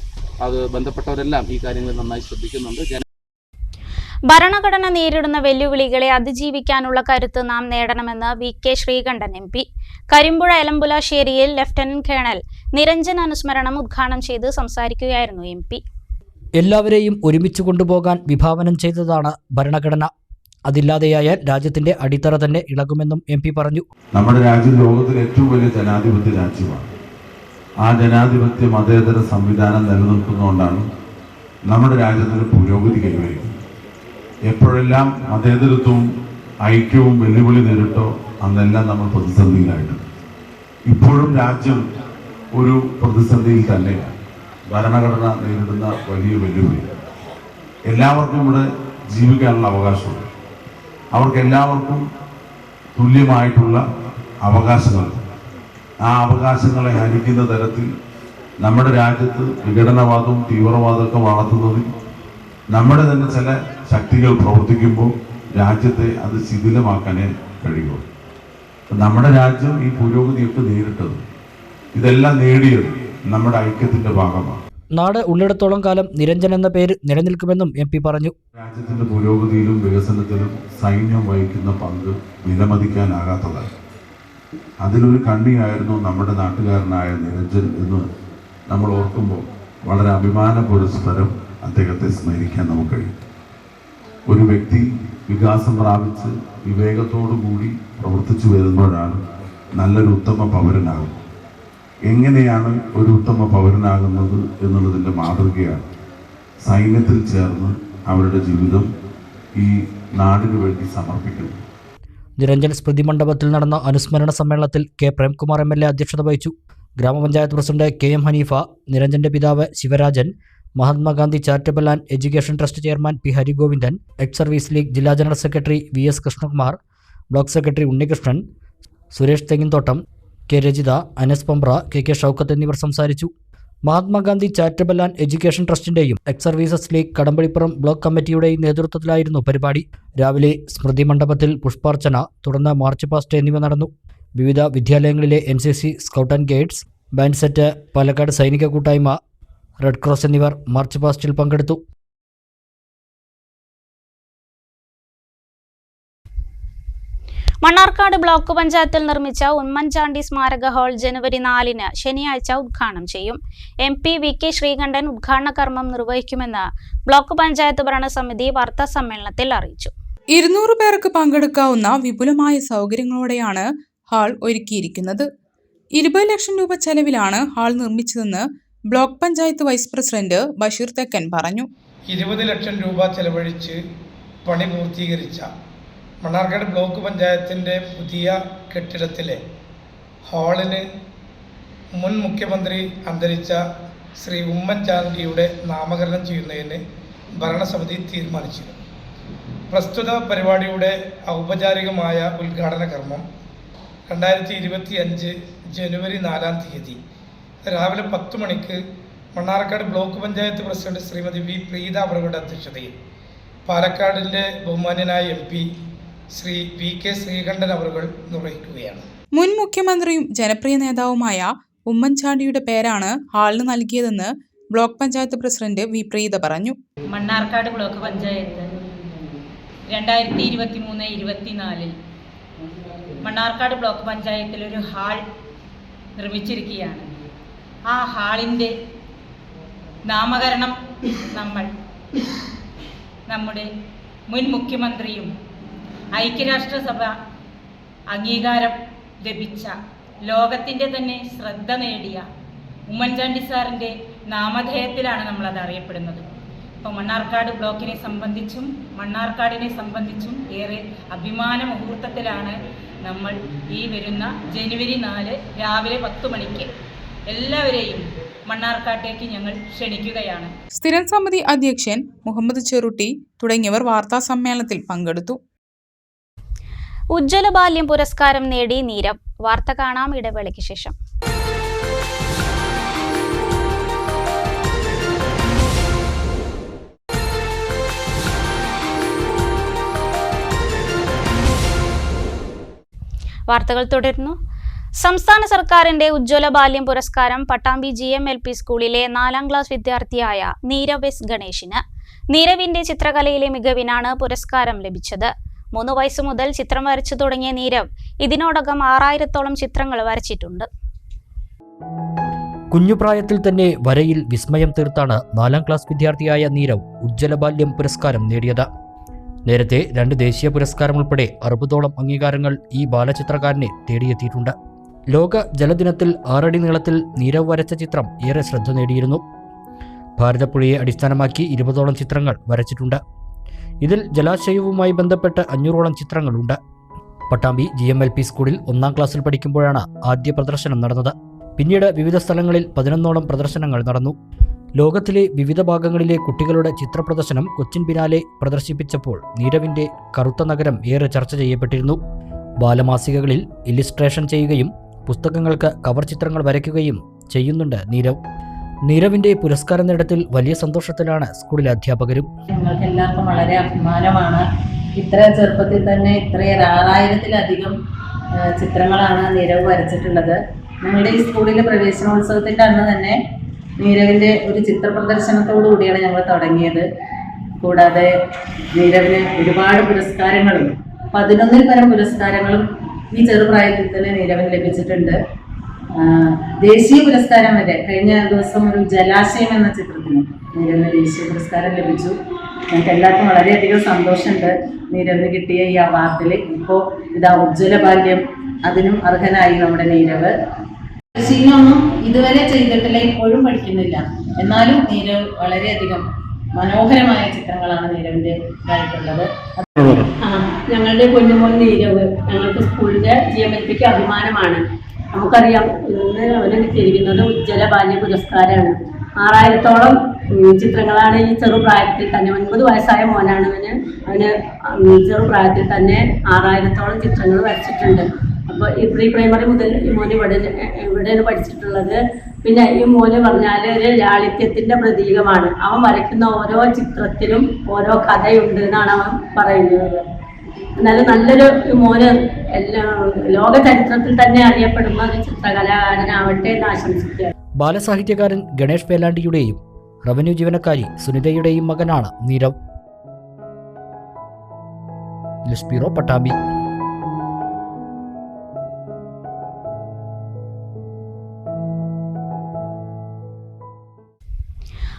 അത് ബന്ധപ്പെട്ടവരെല്ലാം ഈ കാര്യങ്ങൾ നന്നായി ശ്രദ്ധിക്കുന്നുണ്ട്. ഭരണഘടന നേരിടുന്ന വെല്ലുവിളികളെ അതിജീവിക്കാനുള്ള കരുത്ത് നാം നേടണമെന്ന് VK ശ്രീകണ്ഠൻ MP. കരിമ്പുഴ എലമ്പുലാശ്ശേരിയിൽ ലഫ്റ്റനന്റ് കേണൽ നിരഞ്ജൻ അനുസ്മരണം ഉദ്ഘാടനം ചെയ്ത് സംസാരിക്കുകയായിരുന്നു MP. എല്ലാവരെയും ഒരുമിച്ച് കൊണ്ടുപോകാൻ വിഭാവനം ചെയ്തതാണ് ഭരണഘടന. അതില്ലാതെയായാൽ രാജ്യത്തിന്റെ അടിത്തറ തന്നെ ഇളകുമെന്നും MP പറഞ്ഞു. നമ്മുടെ രാജ്യം ലോകത്തിലെ ഏറ്റവും വലിയ ജനാധിപത്യ രാജ്യമാണ്. ആ ജനാധിപത്യ മതേതര സംവിധാനം നിലനിൽക്കുന്നതുകൊണ്ടാണ് നമ്മുടെ രാജ്യത്തിന് പുരോഗതി കൈവരിക്കുന്നത്. എപ്പോഴെല്ലാം മതേതരത്വവും ഐക്യവും വെല്ലുവിളി നേരിട്ടോ അന്നെല്ലാം നമ്മൾ പ്രതിസന്ധിയിലായിട്ടുണ്ട്. ഇപ്പോഴും രാജ്യം ഒരു പ്രതിസന്ധിയിൽ തന്നെയാണ്. ഭരണഘടന നേരിടുന്ന വലിയ വെല്ലുവിളി. എല്ലാവർക്കും ഇവിടെ ജീവിക്കാനുള്ള അവകാശമുണ്ട്. അവർക്കെല്ലാവർക്കും തുല്യമായിട്ടുള്ള അവകാശങ്ങളുണ്ട്. ആ അവകാശങ്ങളെ ഹനിക്കുന്ന തരത്തിൽ നമ്മുടെ രാജ്യത്ത് വിഘടനവാദവും തീവ്രവാദമൊക്കെ വളർത്തുന്നതിൽ നമ്മുടെ തന്നെ ചില ശക്തികൾ പ്രവർത്തിക്കുമ്പോൾ രാജ്യത്തെ അത് ശിഥിലമാക്കാനേ കഴിയുള്ളൂ. നമ്മുടെ രാജ്യം ഈ പുരോഗതിയൊക്കെ നേരിട്ടത്, ഇതെല്ലാം നേടിയത് നമ്മുടെ ഐക്യത്തിന്റെ ഭാഗമാണ്. നാട് ഉള്ളിടത്തോളം കാലം നിരഞ്ജൻ എന്ന പേര് നിലനിൽക്കുമെന്നും MP പറഞ്ഞു. രാജ്യത്തിന്റെ പുരോഗതിയിലും വികസനത്തിലും സൈന്യം വഹിക്കുന്ന പങ്ക് വിലമതിക്കാനാകാത്തതാണ്. അതിലൊരു കണ്ണിയായിരുന്നു നമ്മുടെ നാട്ടുകാരനായ നിരഞ്ജൻ എന്ന് നമ്മൾ ഓർക്കുമ്പോൾ വളരെ അഭിമാനപുരസ്പരം അദ്ദേഹത്തെ സ്മരിക്കാൻ നമുക്ക് കഴിയും. ഒരു വ്യക്തി വികാസം പ്രാപിച്ച് വിവേകത്തോടുകൂടി പ്രവർത്തിച്ചു വരുമ്പോഴാണ് നല്ലൊരു ഉത്തമ പൗരനാകുന്നത്. എങ്ങനെയാണ് ഒരു ഉത്തമ പൗരനാകുന്നത് എന്നുള്ളതിൻ്റെ മാതൃകയാണ് സൈന്യത്തിൽ ചേർന്ന് അവരുടെ ജീവിതം ഈ നാടിനു വേണ്ടി സമർപ്പിക്കുന്നത്. നിരഞ്ജൻ സ്മൃതി മണ്ഡപത്തിൽ നടന്ന അനുസ്മരണ സമ്മേളനത്തിൽ K. പ്രേംകുമാർ MLA അധ്യക്ഷത വഹിച്ചു. ഗ്രാമപഞ്ചായത്ത് പ്രസിഡന്റ് KM ഹനീഫ, നിരഞ്ജന്റെ പിതാവ് Sivarajan, Mahatma Gandhi charitable and education trust chairman P. Harigovindan, ex service league ജില്ലാ general secretary VS Krishnakumar, block secretary Unnikrishnan, Suresh Thenginthottam, K. Rajitha, Anas Pambra, KK Shoukath എന്നിവർ സംസാരിച്ചു. മഹാത്മാഗാന്ധി ചാരിറ്റബിൾ ആൻഡ് എഡ്യൂക്കേഷൻ ട്രസ്റ്റിന്റെയും ex services league Kadambalippuram block കമ്മിറ്റിയുടെയും നേതൃത്വത്തിലായിരുന്നു പരിപാടി. രാവിലെ സ്മൃതി മണ്ഡപത്തിൽ പുഷ്പാർച്ചന, തുടർന്ന് മാർച്ച് പാസ്റ്റ് എന്നിവ നടന്നു. വിവിധ വിദ്യാലയങ്ങളിലെ NCC, scout and guides, band set, Palakkad സൈനിക കൂട്ടായ്മ, റെഡ് ക്രോസ് എന്നിവർ മാർച്ച് പാസ്റ്റിൽ പങ്കെടുത്തു. മണ്ണാർക്കാട് ബ്ലോക്ക് പഞ്ചായത്തിൽ നിർമ്മിച്ച ഉമ്മൻചാണ്ടി സ്മാരക ഹാൾ ജനുവരി 4-ന് ശനിയാഴ്ച ഉദ്ഘാടനം ചെയ്യും. MP VK ശ്രീകണ്ഠൻ ഉദ്ഘാടന കർമ്മം നിർവഹിക്കുമെന്ന് ബ്ലോക്ക് പഞ്ചായത്ത് ഭരണസമിതി വാർത്താ സമ്മേളനത്തിൽ അറിയിച്ചു. 200 പേർക്ക് പങ്കെടുക്കാവുന്ന വിപുലമായ സൗകര്യങ്ങളോടെയാണ് ഹാൾ ഒരുക്കിയിരിക്കുന്നത്. 20 ലക്ഷം രൂപ ചെലവിലാണ് ഹാൾ നിർമ്മിച്ചതെന്ന് block panchayat vice president Basheer Thekkan പറഞ്ഞു. 20 ലക്ഷം രൂപ ചെലവഴിച്ച് പണി പൂർത്തീകരിച്ച മണ്ണാർക്കാട് ബ്ലോക്ക് പഞ്ചായത്തിൻ്റെ പുതിയ കെട്ടിടത്തിലെ ഹാളിന് മുൻ മുഖ്യമന്ത്രി അന്തരിച്ച ശ്രീ ഉമ്മൻചാണ്ടിയുടെ നാമകരണം ചെയ്യുന്നതിന് ഭരണസമിതി തീരുമാനിച്ചു. പ്രസ്തുത പരിപാടിയുടെ ഔപചാരികമായ ഉദ്ഘാടന കർമ്മം 2025 ജനുവരി 4-ാം തീയതി രാവിലെ 10 മണിക്ക് Mannarkkad block panchayat president Shrimati V. Preetha അവരുടെ അധ്യക്ഷതയിൽ പാലക്കാടിൻ്റെ ബഹുമാന്യനായ MP ശ്രീ VK ശ്രീകണ്ഠൻ അവർ നിർവഹിക്കുകയാണ്. മുൻ മുഖ്യമന്ത്രിയും ജനപ്രിയ നേതാവുമായ ഉമ്മൻചാണ്ടിയുടെ പേരാണ് ഹാളിന് നൽകിയതെന്ന് block panchayat president V. Preetha പറഞ്ഞു. മണ്ണാർക്കാട് ബ്ലോക്ക് പഞ്ചായത്ത് 2023-24 മണ്ണാർക്കാട് ബ്ലോക്ക് പഞ്ചായത്തിൽ ഒരു ഹാൾ നിർമ്മിച്ചിരിക്കുകയാണ്. ആ ഹാളിൻ്റെ നാമകരണം നമ്മൾ നമ്മുടെ മുൻ മുഖ്യമന്ത്രിയും ഐക്യരാഷ്ട്രസഭ അംഗീകാരം ലഭിച്ച ലോകത്തിൻ്റെ തന്നെ ശ്രദ്ധ നേടിയ ഉമ്മൻചാണ്ടി സാറിൻ്റെ നാമധേയത്തിലാണ് നമ്മളത് അറിയപ്പെടുന്നത്. ഇപ്പോൾ മണ്ണാർക്കാട് ബ്ലോക്കിനെ സംബന്ധിച്ചും മണ്ണാർക്കാടിനെ സംബന്ധിച്ചും ഏറെ അഭിമാന മുഹൂർത്തത്തിലാണ് നമ്മൾ ഈ വരുന്ന ജനുവരി 4 രാവിലെ 10 മണിക്ക് എല്ലാവരെയും മണ്ണാർക്കാട്ടേക്ക് ഞങ്ങൾ ക്ഷണിക്കുകയാണ്. സ്ഥിരം സമിതി അധ്യക്ഷൻ മുഹമ്മദ് ചെറുട്ടി തുടങ്ങിയവർ വാർത്താ സമ്മേളനത്തിൽ പങ്കെടുത്തു. ഉജ്ജ്വല ബാല്യം പുരസ്കാരം നേടി നീരവ്. വാർത്ത കാണാം ഇടവേളയ്ക്ക് ശേഷം. വാർത്തകൾ തുടരുന്നു. സംസ്ഥാന സർക്കാരിന്റെ ഉജ്ജ്വല ബാല്യം പുരസ്കാരം പട്ടാമ്പി GMLP സ്കൂളിലെ 4ാം ക്ലാസ് വിദ്യാർത്ഥിയായ നീരവ് എസ് ഗണേഷിന്. നീരവിന്റെ ചിത്രകലയിലെ മികവിനാണ് പുരസ്കാരം ലഭിച്ചത്. 3 വയസ്സ് മുതൽ ചിത്രം വരച്ചു തുടങ്ങിയ നീരവ് ഇതിനോടകം 6000-ഓളം ചിത്രങ്ങൾ വരച്ചിട്ടുണ്ട്. കുഞ്ഞുപ്രായത്തിൽ തന്നെ വരയിൽ വിസ്മയം തീർത്താണ് 4ാം ക്ലാസ് വിദ്യാർത്ഥിയായ നീരവ് ഉജ്ജ്വല ബാല്യം പുരസ്കാരം നേടിയത്. നേരത്തെ 2 ദേശീയ പുരസ്കാരം ഉൾപ്പെടെ 60ഓളം അംഗീകാരങ്ങൾ ഈ ബാലചിത്രകാരനെ തേടിയെത്തിയിട്ടുണ്ട്. ലോക ജലദിനത്തിൽ 6 അടി നീളത്തിൽ നീരവ് വരച്ച ചിത്രം ഏറെ ശ്രദ്ധ നേടിയിരുന്നു. ഭാരതപ്പുഴയെ അടിസ്ഥാനമാക്കി 20ഓളം ചിത്രങ്ങൾ വരച്ചിട്ടുണ്ട്. ഇതിൽ ജലാശയവുമായി ബന്ധപ്പെട്ട് 500ഓളം ചിത്രങ്ങളുണ്ട്. പട്ടാമ്പി GMLP സ്കൂളിൽ 1ാം ക്ലാസ്സിൽ പഠിക്കുമ്പോഴാണ് ആദ്യ പ്രദർശനം നടന്നത്. പിന്നീട് വിവിധ സ്ഥലങ്ങളിൽ 11ഓളം പ്രദർശനങ്ങൾ നടന്നു. ലോകത്തിലെ വിവിധ ഭാഗങ്ങളിലെ കുട്ടികളുടെ ചിത്രപ്രദർശനം കൊച്ചിൻ ബിനാലെ പ്രദർശിപ്പിച്ചപ്പോൾ നീരവിന്റെ കറുത്ത നഗരം ഏറെ ചർച്ച ചെയ്യപ്പെട്ടിരുന്നു. ബാലമാസികകളിൽ ഇല്ലിസ്ട്രേഷൻ ചെയ്യുകയും പുസ്തകങ്ങൾക്ക് കവർ ചിത്രങ്ങൾ വരയ്ക്കുകയും ചെയ്യുന്നുണ്ട് നീരവ്. നീരവിന്റെ പുരസ്കാര നേട്ടത്തിൽ വലിയ സന്തോഷത്തിലാണ് സ്കൂളിലെ അധ്യാപകരും. ഞങ്ങൾക്ക് എല്ലാവർക്കും വളരെ അഭിമാനമാണ്. ഇത്ര ചെറുപ്പത്തിൽ തന്നെ ഇത്രയേറെ 6000-ത്തിലധികം ചിത്രങ്ങളാണ് നീരവ് വരച്ചിട്ടുള്ളത്. ഞങ്ങളുടെ ഈ സ്കൂളിലെ പ്രവേശനോത്സവത്തിൻ്റെ അന്ന് തന്നെ നീരവിൻ്റെ ഒരു ചിത്ര പ്രദർശനത്തോടു കൂടിയാണ് ഞങ്ങൾ തുടങ്ങിയത്. കൂടാതെ നീരവിന് ഒരുപാട് പുരസ്കാരങ്ങളും 11-ൽ പരം പുരസ്കാരങ്ങളും ഈ ചെറുപ്രായത്തിൽ തന്നെ നീരവിന് ലഭിച്ചിട്ടുണ്ട്. ദേശീയ പുരസ്കാരം വരെ കഴിഞ്ഞ ദിവസം ഒരു ജലാശയം എന്ന ചിത്രത്തിന് നീരവിന് ദേശീയ പുരസ്കാരം ലഭിച്ചു. ഞങ്ങൾക്ക് എല്ലാവർക്കും വളരെയധികം സന്തോഷമുണ്ട് നീരവിന് കിട്ടിയ ഈ അവാർഡിൽ. ഇപ്പോൾ ഇതാ ഉജ്ജ്വല ബാല്യം, അതിനും അർഹനായി നമ്മുടെ നീരവ്. പരിശീലനമൊന്നും ഇതുവരെ ചെയ്തിട്ടില്ല, ഇപ്പോഴും പഠിക്കുന്നില്ല. എന്നാലും നീരവ് വളരെയധികം മനോഹരമായ ചിത്രങ്ങളാണ് നീരവിൻ്റെ ഇതായിട്ടുള്ളത്. ഞങ്ങളുടെ കുഞ്ഞുമോൻ നീരവ് ഞങ്ങൾക്ക് സ്കൂളിൻ്റെ GMLPക്ക് അഭിമാനമാണ്. നമുക്കറിയാം ഇന്ന് അവന് കിട്ടിയിരിക്കുന്നത് ഉജ്ജ്വല ബാല്യ പുരസ്കാരമാണ്. 6000-ഓളം ചിത്രങ്ങളാണ് ഈ ചെറുപ്രായത്തിൽ തന്നെ. 9 വയസ്സായ മോനാണ് അവന് ചെറുപ്രായത്തിൽ തന്നെ 6000-ഓളം ചിത്രങ്ങൾ വരച്ചിട്ടുണ്ട്. അപ്പോൾ ഈ പ്രീ പ്രൈമറി മുതൽ ഈ മോന് ഇവിടെയാണ് പഠിച്ചിട്ടുള്ളത്. പിന്നെ ഈ മോന് പറഞ്ഞാൽ ഒരു ലാളിത്യത്തിൻ്റെ പ്രതീകമാണ്. അവൻ വരയ്ക്കുന്ന ഓരോ ചിത്രത്തിലും ഓരോ കഥയുണ്ട് എന്നാണ് അവൻ പറയുന്നത്. എന്നാലും നല്ലൊരു മോന് ലോക ചരിത്രത്തിൽ തന്നെ അറിയപ്പെടുന്ന ഒരു ചിത്രകലാകാരനാവട്ടെ എന്ന് ആശംസിക്കുക. ബാലസാഹിത്യകാരൻ ഗണേഷ് പേലാണ്ടിയുടെയും റവന്യൂ ജീവനക്കാരി സുനിതയുടെയും മകനാണ് Neerav. News bureau, Pattambi.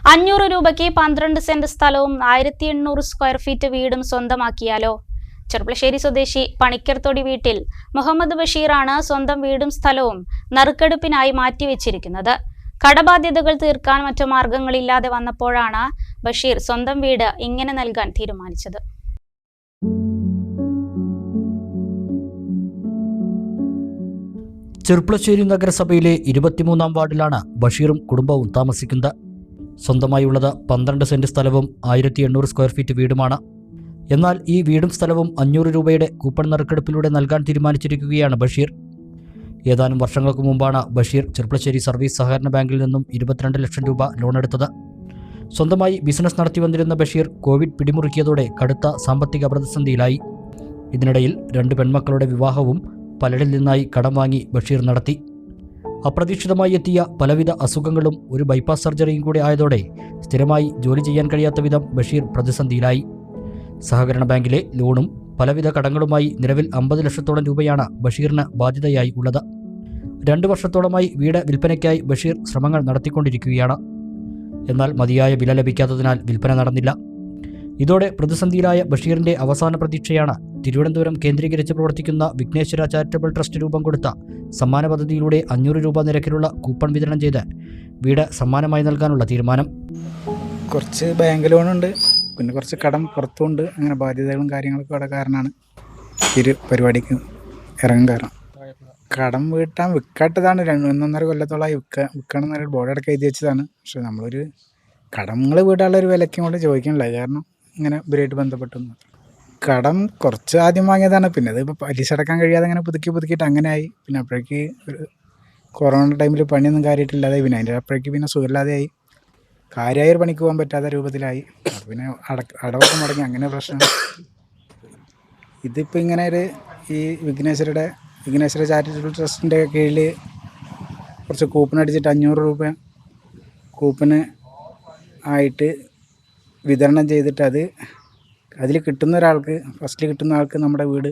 ₹500 12 cent സ്ഥലവും 1800 സ്ക്വയർ ഫീറ്റ് വീടും സ്വന്തമാക്കിയാലോ? ചെർപ്പളശ്ശേരി സ്വദേശി പണിക്കർതൊടി വീട്ടിൽ മുഹമ്മദ് ബഷീറാണ് സ്വന്തം വീടും സ്ഥലവും നറുക്കെടുപ്പിനായി മാറ്റിവെച്ചിരിക്കുന്നത്. കടബാധ്യതകൾ തീർക്കാൻ മറ്റു മാർഗങ്ങളില്ലാതെ വന്നപ്പോഴാണ് ബഷീർ സ്വന്തം വീട് ഇങ്ങനെ നൽകാൻ തീരുമാനിച്ചത്. ചെർപ്പളശ്ശേരി നഗരസഭയിലെ 23ാം വാർഡിലാണ് ബഷീറും കുടുംബവും താമസിക്കുന്നത്. സ്വന്തമായുള്ളത് 12 സെന്റ് സ്ഥലവും 1800 സ്ക്വയർ ഫീറ്റ് വീടുമാണ്. എന്നാൽ ഈ വീടും സ്ഥലവും ₹500 കൂപ്പൺ നറുക്കെടുപ്പിലൂടെ നൽകാൻ തീരുമാനിച്ചിരിക്കുകയാണ് ബഷീർ. ഏതാനും വർഷങ്ങൾക്ക് മുമ്പാണ് ബഷീർ ചെർപ്പളശ്ശേരി സർവീസ് സഹകരണ ബാങ്കിൽ നിന്നും 22 ലക്ഷം രൂപ ലോണെടുത്തത്. സ്വന്തമായി ബിസിനസ് നടത്തി വന്നിരുന്ന ബഷീർ കോവിഡ് പിടിമുറുക്കിയതോടെ കടുത്ത സാമ്പത്തിക പ്രതിസന്ധിയിലായി. ഇതിനിടയിൽ 2 പെൺമക്കളുടെ വിവാഹവും പലരിൽ നിന്നായി കടം വാങ്ങി ബഷീർ നടത്തി. അപ്രതീക്ഷിതമായി എത്തിയ പലവിധ അസുഖങ്ങളും ഒരു ബൈപ്പാസ് സർജറിയും കൂടി ആയതോടെ സ്ഥിരമായി ജോലി ചെയ്യാൻ കഴിയാത്ത വിധം ബഷീർ പ്രതിസന്ധിയിലായി. സഹകരണ ബാങ്കിലെ ലോണും പലവിധ കടങ്ങളുമായി നിലവിൽ 50 ലക്ഷത്തോളം രൂപയാണ് ബഷീറിന് ബാധ്യതയായി ഉള്ളത്. 2 വർഷത്തോളമായി വീട് വിൽപ്പനയ്ക്കായി ബഷീർ ശ്രമങ്ങൾ നടത്തിക്കൊണ്ടിരിക്കുകയാണ്. എന്നാൽ മതിയായ വില ലഭിക്കാത്തതിനാൽ വിൽപ്പന നടന്നില്ല. ഇതോടെ പ്രതിസന്ധിയിലായ ബഷീറിന്റെ അവസാന പ്രതീക്ഷയാണ് തിരുവനന്തപുരം കേന്ദ്രീകരിച്ച് പ്രവർത്തിക്കുന്ന വിഘ്നേശ്വര ചാരിറ്റബിൾ ട്രസ്റ്റ് രൂപം കൊടുത്ത സമ്മാന പദ്ധതിയിലൂടെ ₹500 നിരക്കിലുള്ള കൂപ്പൺ വിതരണം ചെയ്ത് വീട് സമ്മാനമായി നൽകാനുള്ള തീരുമാനം. കുറച്ച് ബാങ്ക് ലോണുണ്ട്, പിന്നെ കുറച്ച് കടം പുറത്തുണ്ട്. അങ്ങനെ ബാധ്യതകളും കാര്യങ്ങളൊക്കെ അവിടെ കാരണമാണ് ഈ പരിപാടിക്ക് ഇറങ്ങാൻ കാരണം. കടം വീട്ടാൻ വിൽക്കാട്ടതാണ് 1.5 കൊല്ലത്തോളമായി വിൽക്കണം എന്നൊരു ബോർഡ് അടക്കം എഴുതി വെച്ചതാണ്. പക്ഷെ നമ്മളൊരു കടങ്ങൾ വീട്ടാനുള്ള ഒരു വിലയ്ക്കും കൊണ്ട് ചോദിക്കണില്ല, കാരണം ഇങ്ങനെ ഇവരായിട്ട് ബന്ധപ്പെട്ടു. കടം കുറച്ച് ആദ്യം വാങ്ങിയതാണ്, പിന്നെ അത് ഇപ്പോൾ പലിശ അടക്കാൻ കഴിയാതെ അങ്ങനെ പുതുക്കിയിട്ട് അങ്ങനെ ആയി. പിന്നെ അപ്പോഴേക്ക് ഒരു കൊറോണ ടൈമിൽ പണിയൊന്നും കാര്യമായിട്ടില്ലാതായി. പിന്നെ അതിൻ്റെ അപ്പോഴേക്ക് പിന്നെ സുഖമില്ലാതെയായി, കാര്യമായൊരു പണിക്ക് പോകാൻ പറ്റാത്ത രൂപത്തിലായി. അത് പിന്നെ അടവൊക്കെ മുടങ്ങി, അങ്ങനെ പ്രശ്നം. ഇതിപ്പോൾ ഇങ്ങനെ ഈ വിഘ്നേശ്വര ചാരിറ്റബിൾ ട്രസ്റ്റിൻ്റെ കീഴിൽ കുറച്ച് കൂപ്പൺ അടിച്ചിട്ട് 500 രൂപ കൂപ്പണ് ആയിട്ട് വിതരണം ചെയ്തിട്ട് അതിൽ കിട്ടുന്ന ഒരാൾക്ക്, ഫസ്റ്റിൽ കിട്ടുന്ന ആൾക്ക് നമ്മുടെ വീട്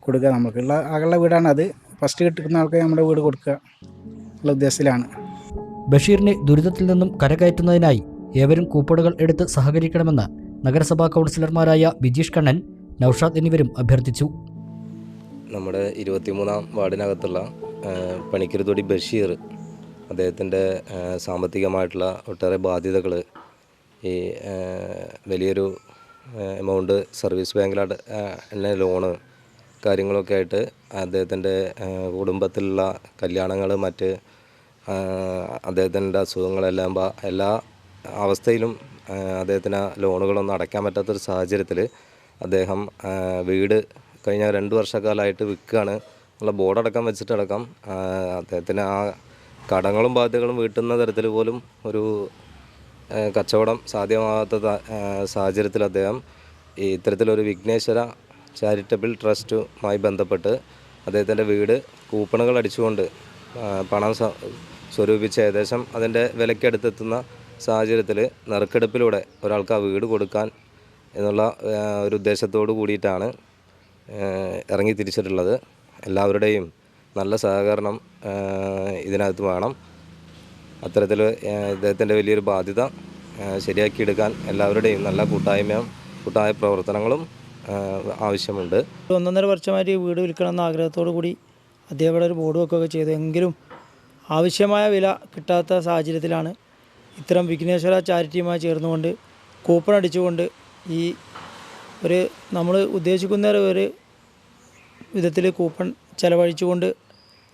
കൊടുക്കുക. നമുക്കുള്ള ആകെയുള്ള വീടാണ് അത്. ഫസ്റ്റ് കിട്ടുന്ന ആൾക്ക് നമ്മുടെ വീട് കൊടുക്കുക ഉള്ള ഉദ്ദേശത്തിലാണ്. ബഷീറിനെ ദുരിതത്തിൽ നിന്നും കരകയറ്റുന്നതിനായി ഏവരും കൂപ്പണുകൾ എടുത്ത് സഹകരിക്കണമെന്ന് നഗരസഭാ കൗൺസിലർമാരായ ബിജീഷ് കണ്ണൻ, നൌഷാദ് എന്നിവരും അഭ്യർത്ഥിച്ചു. നമ്മുടെ 23-ാം വാർഡിനകത്തുള്ള പണിക്കരുതൊടി ബഷീർ, അദ്ദേഹത്തിൻ്റെ സാമ്പത്തികമായിട്ടുള്ള ഒട്ടേറെ ബാധ്യതകൾ, ഈ വലിയൊരു എമൗണ്ട് സർവീസ് ബാങ്കിലെ ലോണ് കാര്യങ്ങളൊക്കെ ആയിട്ട് അദ്ദേഹത്തിൻ്റെ കുടുംബത്തിലുള്ള കല്യാണങ്ങൾ, മറ്റ് അദ്ദേഹത്തിൻ്റെ അസുഖങ്ങളെല്ലാം എല്ലാ അവസ്ഥയിലും അദ്ദേഹത്തിന് ലോണുകളൊന്നും അടയ്ക്കാൻ പറ്റാത്തൊരു സാഹചര്യത്തിൽ അദ്ദേഹം വീട് കഴിഞ്ഞ 2 വർഷക്കാലമായിട്ട് വിൽക്കുകയാണ്. ഉള്ള ബോർഡടക്കം വെച്ചിട്ടടക്കം അദ്ദേഹത്തിന് ആ കടങ്ങളും ബാധ്യതകളും വീട്ടുന്ന തരത്തിൽ പോലും ഒരു കച്ചവടം സാധ്യമാകാത്ത സാഹചര്യത്തിൽ അദ്ദേഹം ഇത്തരത്തിലൊരു വിഘ്നേശ്വര ചാരിറ്റബിൾ ട്രസ്റ്റുമായി ബന്ധപ്പെട്ട് അദ്ദേഹത്തിൻ്റെ വീട് കൂപ്പണുകൾ അടിച്ചുകൊണ്ട് പണം സ്വരൂപിച്ച് ഏകദേശം അതിൻ്റെ വിലയ്ക്കടുത്തെത്തുന്ന സാഹചര്യത്തിൽ നറുക്കെടുപ്പിലൂടെ ഒരാൾക്ക് ആ വീട് കൊടുക്കാൻ എന്നുള്ള ഒരു ഉദ്ദേശത്തോടു കൂടിയിട്ടാണ് ഇറങ്ങി തിരിച്ചിട്ടുള്ളത്. എല്ലാവരുടെയും നല്ല സഹകരണം ഇതിനകത്ത് വേണം. അത്തരത്തിൽ ഇദ്ദേഹത്തിൻ്റെ വലിയൊരു ബാധ്യത ശരിയാക്കിയെടുക്കാൻ എല്ലാവരുടെയും നല്ല കൂട്ടായ പ്രവർത്തനങ്ങളും ആവശ്യമുണ്ട്. 1.5 വർഷമായിട്ട് ഈ വീട് വിൽക്കണമെന്ന ആഗ്രഹത്തോടു കൂടി അദ്ദേഹം ഇവിടെ ഒരു ബോർഡ് വെക്കുകയൊക്കെ ചെയ്തു. എങ്കിലും ആവശ്യമായ വില കിട്ടാത്ത സാഹചര്യത്തിലാണ് ഇത്തരം വിഘ്നേശ്വര ചാരിറ്റിയുമായി ചേർന്നുകൊണ്ട് കൂപ്പൺ അടിച്ചുകൊണ്ട് ഈ നമ്മൾ ഉദ്ദേശിക്കുന്ന ഒരു വിധത്തിൽ കൂപ്പൺ ചെലവഴിച്ചുകൊണ്ട്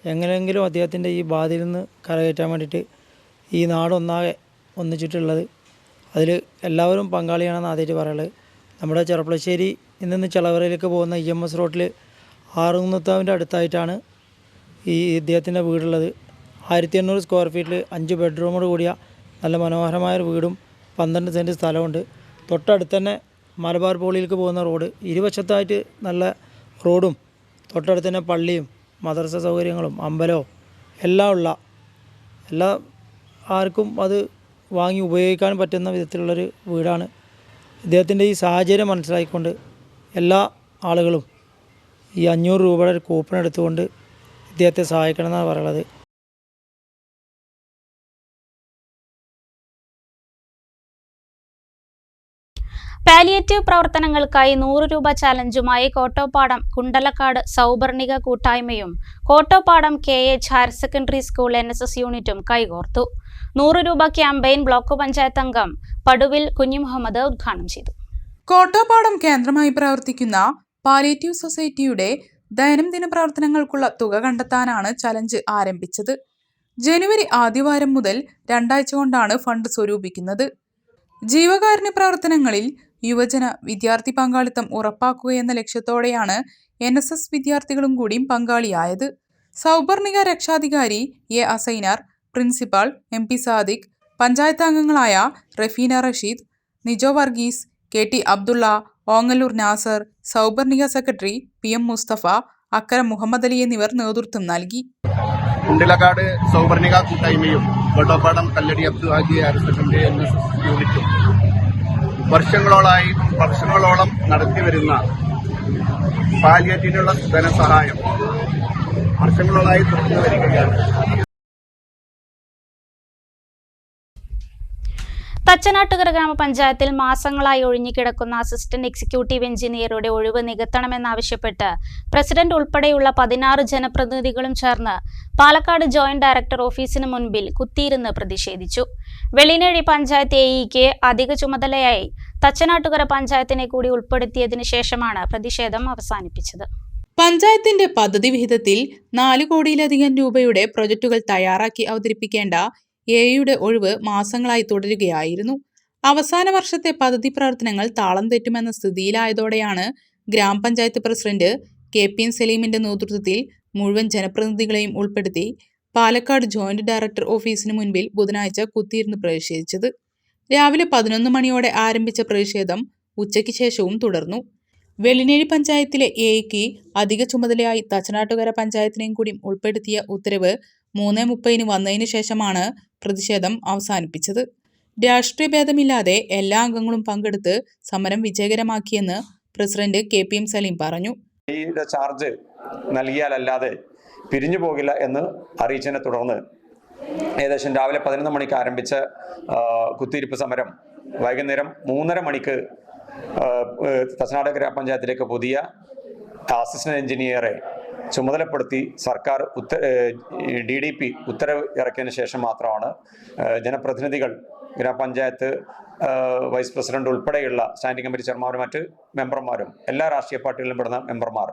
എങ്ങനെയെങ്കിലും അദ്ദേഹത്തിൻ്റെ ഈ ബാധയിൽ നിന്ന് കരകയറ്റാൻ വേണ്ടിയിട്ട് ഈ നാടൊന്നാകെ ഒന്നിച്ചിട്ടുള്ളത്. അതിൽ എല്ലാവരും പങ്കാളിയാണെന്ന് ആദ്യമായിട്ട് പറയുള്ളത്. നമ്മുടെ ചെറുപ്പളശ്ശേരി നിന്ന് ചെളവറയിലേക്ക് പോകുന്ന EMS റോഡിൽ ആറുകുന്നത്താവിൻ്റെ അടുത്തായിട്ടാണ് ഈ ഇദ്ദേഹത്തിൻ്റെ വീടുള്ളത്. 1800 സ്ക്വയർ ഫീറ്റിൽ 5 ബെഡ്റൂമോട് കൂടിയ നല്ല മനോഹരമായൊരു വീടും 12 സെൻറ്റ് സ്ഥലമുണ്ട്. തൊട്ടടുത്ത് തന്നെ മലബാർ പോളിയിലേക്ക് പോകുന്ന റോഡ്, ഇരുവശത്തായിട്ട് നല്ല റോഡും തൊട്ടടുത്ത് തന്നെ പള്ളിയും മദ്രസ സൗകര്യങ്ങളും അമ്പലവും എല്ലാം ആർക്കും അത് വാങ്ങി ഉപയോഗിക്കാൻ പറ്റുന്ന വിധത്തിലുള്ളൊരു വീടാണ്. ഇദ്ദേഹത്തിൻ്റെ ഈ സാഹചര്യം മനസ്സിലാക്കിക്കൊണ്ട് എല്ലാ ആളുകളും ഈ 500 രൂപയുടെ ഒരു കൂപ്പൺ എടുത്തുകൊണ്ട് ഇദ്ദേഹത്തെ സഹായിക്കണമെന്നാണ് പറയുന്നത്. പാലിയേറ്റീവ് പ്രവർത്തനങ്ങൾക്കായി 100 രൂപ ചാലഞ്ചുമായി കോട്ടോപ്പാടം കുണ്ടലക്കാട് സൗപർണിക കൂട്ടായ്മയും Kottopadam KH higher secondary school NSS യൂണിറ്റും കൈകോർത്തു. 100 രൂപ ക്യാമ്പയിൻ ബ്ലോക്ക് പഞ്ചായത്ത് അംഗം പടുവിൽ കുഞ്ഞിമുഹമ്മദ് ഉദ്ഘാടനം ചെയ്തു. കോട്ടോപ്പാടം കേന്ദ്രമായി പ്രവർത്തിക്കുന്ന പാലിയേറ്റീവ് സൊസൈറ്റിയുടെ ദൈനംദിന പ്രവർത്തനങ്ങൾക്കുള്ള തുക കണ്ടെത്താനാണ് ചലഞ്ച് ആരംഭിച്ചത്. ജനുവരി ആദ്യവാരം മുതൽ 2 ആഴ്ച കൊണ്ടാണ് ഫണ്ട് സ്വരൂപിക്കുന്നത്. ജീവകാരുണ്യ പ്രവർത്തനങ്ങളിൽ യുവജന വിദ്യാർത്ഥി പങ്കാളിത്തം ഉറപ്പാക്കുകയെന്ന ലക്ഷ്യത്തോടെയാണ് NSS വിദ്യാർത്ഥികളും കൂടി പങ്കാളിയായത്. സൗപർണിക രക്ഷാധികാരി A. Assainar, principal MP Sadiq, panchayat അംഗങ്ങളായ Rafeena Rasheed, Nijo Varghese, KT Abdulla, Ongallur Nasar, Souparnika secretary PM Musthafa, Akkaram Muhammad Ali എന്നിവർ നേതൃത്വം നൽകി. കുണ്ടിലക്കാട് സൗപർണിക കൂട്ടായ്മയും Kottoppadam Kalladi Abdul Haji higher secondary NSS യൂണിറ്റും വർഷങ്ങളോളം നടത്തിവരുന്ന പാലിയേറ്റീവിനുള്ള ധനസഹായം വർഷങ്ങളോളായി തുടർന്നു വരികയാണ്. തച്ചനാട്ടുകര ഗ്രാമപഞ്ചായത്തിൽ മാസങ്ങളായി ഒഴിഞ്ഞുകിടക്കുന്ന അസിസ്റ്റന്റ് എക്സിക്യൂട്ടീവ് എഞ്ചിനീയറുടെ ഒഴിവ് നികത്തണമെന്നാവശ്യപ്പെട്ട് പ്രസിഡന്റ് ഉൾപ്പെടെയുള്ള 16 ജനപ്രതിനിധികളും ചേർന്ന് പാലക്കാട് ജോയിന്റ് ഡയറക്ടർ ഓഫീസിന് മുൻപിൽ കുത്തിയിരുന്ന് പ്രതിഷേധിച്ചു. വെള്ളിനേഴി പഞ്ചായത്ത് AEക്ക് അധിക ചുമതലയായി തച്ചനാട്ടുകര പഞ്ചായത്തിനെ കൂടി ഉൾപ്പെടുത്തിയതിനു ശേഷമാണ് പ്രതിഷേധം അവസാനിപ്പിച്ചത്. പഞ്ചായത്തിന്റെ പദ്ധതി വിഹിതത്തിൽ 4 കോടിയിലധികം രൂപയുടെ പ്രൊജക്ടുകൾ തയ്യാറാക്കി അവതരിപ്പിക്കേണ്ട എയുടെ ഒഴിവ് മാസങ്ങളായി തുടരുകയായിരുന്നു. അവസാന വർഷത്തെ പദ്ധതി പ്രവർത്തനങ്ങൾ താളം തെറ്റുമെന്ന സ്ഥിതിയിലായതോടെയാണ് ഗ്രാമപഞ്ചായത്ത് പ്രസിഡന്റ് KPN സലീമിന്റെ നേതൃത്വത്തിൽ മുഴുവൻ ജനപ്രതിനിധികളെയും ഉൾപ്പെടുത്തി പാലക്കാട് ജോയിന്റ് ഡയറക്ടർ ഓഫീസിന് മുൻപിൽ ബുധനാഴ്ച കുത്തിയിരുന്ന് പ്രതിഷേധിച്ചത്. രാവിലെ 11 മണിയോടെ ആരംഭിച്ച പ്രതിഷേധം ഉച്ചയ്ക്ക് ശേഷവും തുടർന്നു. വെള്ളിനേഴി പഞ്ചായത്തിലെ എയ്ക്ക് അധിക ചുമതലയായി തച്ചനാട്ടുകര പഞ്ചായത്തിനെയും കൂടി ഉൾപ്പെടുത്തിയ ഉത്തരവ് 3:30 വന്നതിന് ശേഷമാണ് പ്രതിഷേധം അവസാനിപ്പിച്ചത്. രാഷ്ട്രീയ ഭേദമില്ലാതെ എല്ലാ അംഗങ്ങളും പങ്കെടുത്ത് സമരം വിജയകരമാക്കിയെന്ന് പ്രസിഡന്റ് KPM സലീം പറഞ്ഞു. ചാർജ് നൽകിയാലല്ലാതെ പിരിഞ്ഞു പോകില്ല എന്ന് അറിയിച്ചതിനെ തുടർന്ന് ഏകദേശം രാവിലെ 11 മണിക്ക് ആരംഭിച്ച കുത്തിയിരിപ്പ് സമരം വൈകുന്നേരം 3:30 മണിക്ക് തച്ചനാട് ഗ്രാമപഞ്ചായത്തിലേക്ക് പുതിയ അസിസ്റ്റന്റ് എഞ്ചിനീയറെ ചുമതലപ്പെടുത്തി സർക്കാർ DDP ഉത്തരവ് ഇറക്കിയതിന് ശേഷം മാത്രമാണ് ജനപ്രതിനിധികൾ, ഗ്രാമപഞ്ചായത്ത് വൈസ് പ്രസിഡന്റ് ഉൾപ്പെടെയുള്ള സ്റ്റാൻഡിംഗ് കമ്മിറ്റി ചെയർമാനും മറ്റ് മെമ്പർമാരും എല്ലാ രാഷ്ട്രീയ പാർട്ടികളിലും പെടുന്ന മെമ്പർമാർ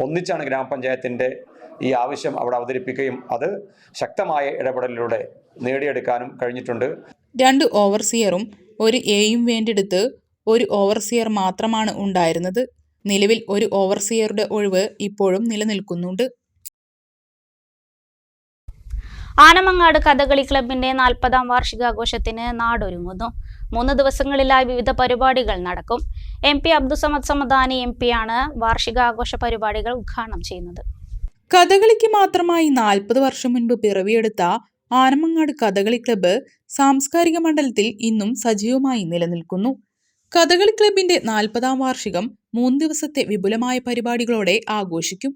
ഒന്നിച്ചാണ് ഗ്രാമപഞ്ചായത്തിന്റെ ഈ ആവശ്യം അവിടെ അവതരിപ്പിക്കുകയും അത് ശക്തമായ ഇടപെടലിലൂടെ നേടിയെടുക്കാനും കഴിഞ്ഞിട്ടുണ്ട്. 2 ഓവർസിയറും 1 എയും വേണ്ടിയെടുത്ത് 1 ഓവർസിയർ മാത്രമാണ് ഉണ്ടായിരുന്നത്. നിലവിൽ 1 ഓവർസിയറുടെ ഒഴിവ് ഇപ്പോഴും നിലനിൽക്കുന്നുണ്ട്. ആനമങ്ങാട് കഥകളി ക്ലബിന്റെ 40ാം വാർഷികാഘോഷത്തിന് നാടൊരുങ്ങുന്നു. 3 ദിവസങ്ങളിലായി വിവിധ പരിപാടികൾ നടക്കും. MP അബ്ദുസമദ് സമദാനി MP-യാണ് വാർഷികാഘോഷ പരിപാടികൾ ഉദ്ഘാടനം ചെയ്യുന്നത്. കഥകളിക്ക് മാത്രമായി 40 വർഷം മുൻപ് പിറവിയെടുത്ത ആനമങ്ങാട് കഥകളി ക്ലബ്ബ് സാംസ്കാരിക മണ്ഡലത്തിൽ ഇന്നും സജീവമായി നിലനിൽക്കുന്നു. കഥകളി ക്ലബിന്റെ 40ാം വാർഷികം 3 ദിവസത്തെ വിപുലമായ പരിപാടികളോടെ ആഘോഷിക്കും.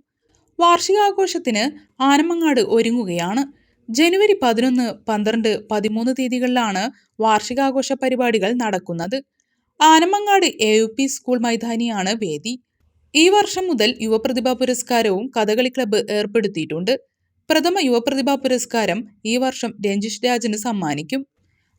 വാർഷികാഘോഷത്തിന് ആനമങ്ങാട് ഒരുങ്ങുകയാണ്. ജനുവരി 11, 12, 13 തീയതികളിലാണ് വാർഷികാഘോഷ പരിപാടികൾ നടക്കുന്നത്. ആനമങ്ങാട് AUP സ്കൂൾ മൈതാനിയാണ് വേദി. ഈ വർഷം മുതൽ യുവപ്രതിഭാ പുരസ്കാരവും കഥകളി ക്ലബ്ബ് ഏർപ്പെടുത്തിയിട്ടുണ്ട്. പ്രഥമ യുവപ്രതിഭാ പുരസ്കാരം ഈ വർഷം രഞ്ജിഷ് രാജിന് സമ്മാനിക്കും.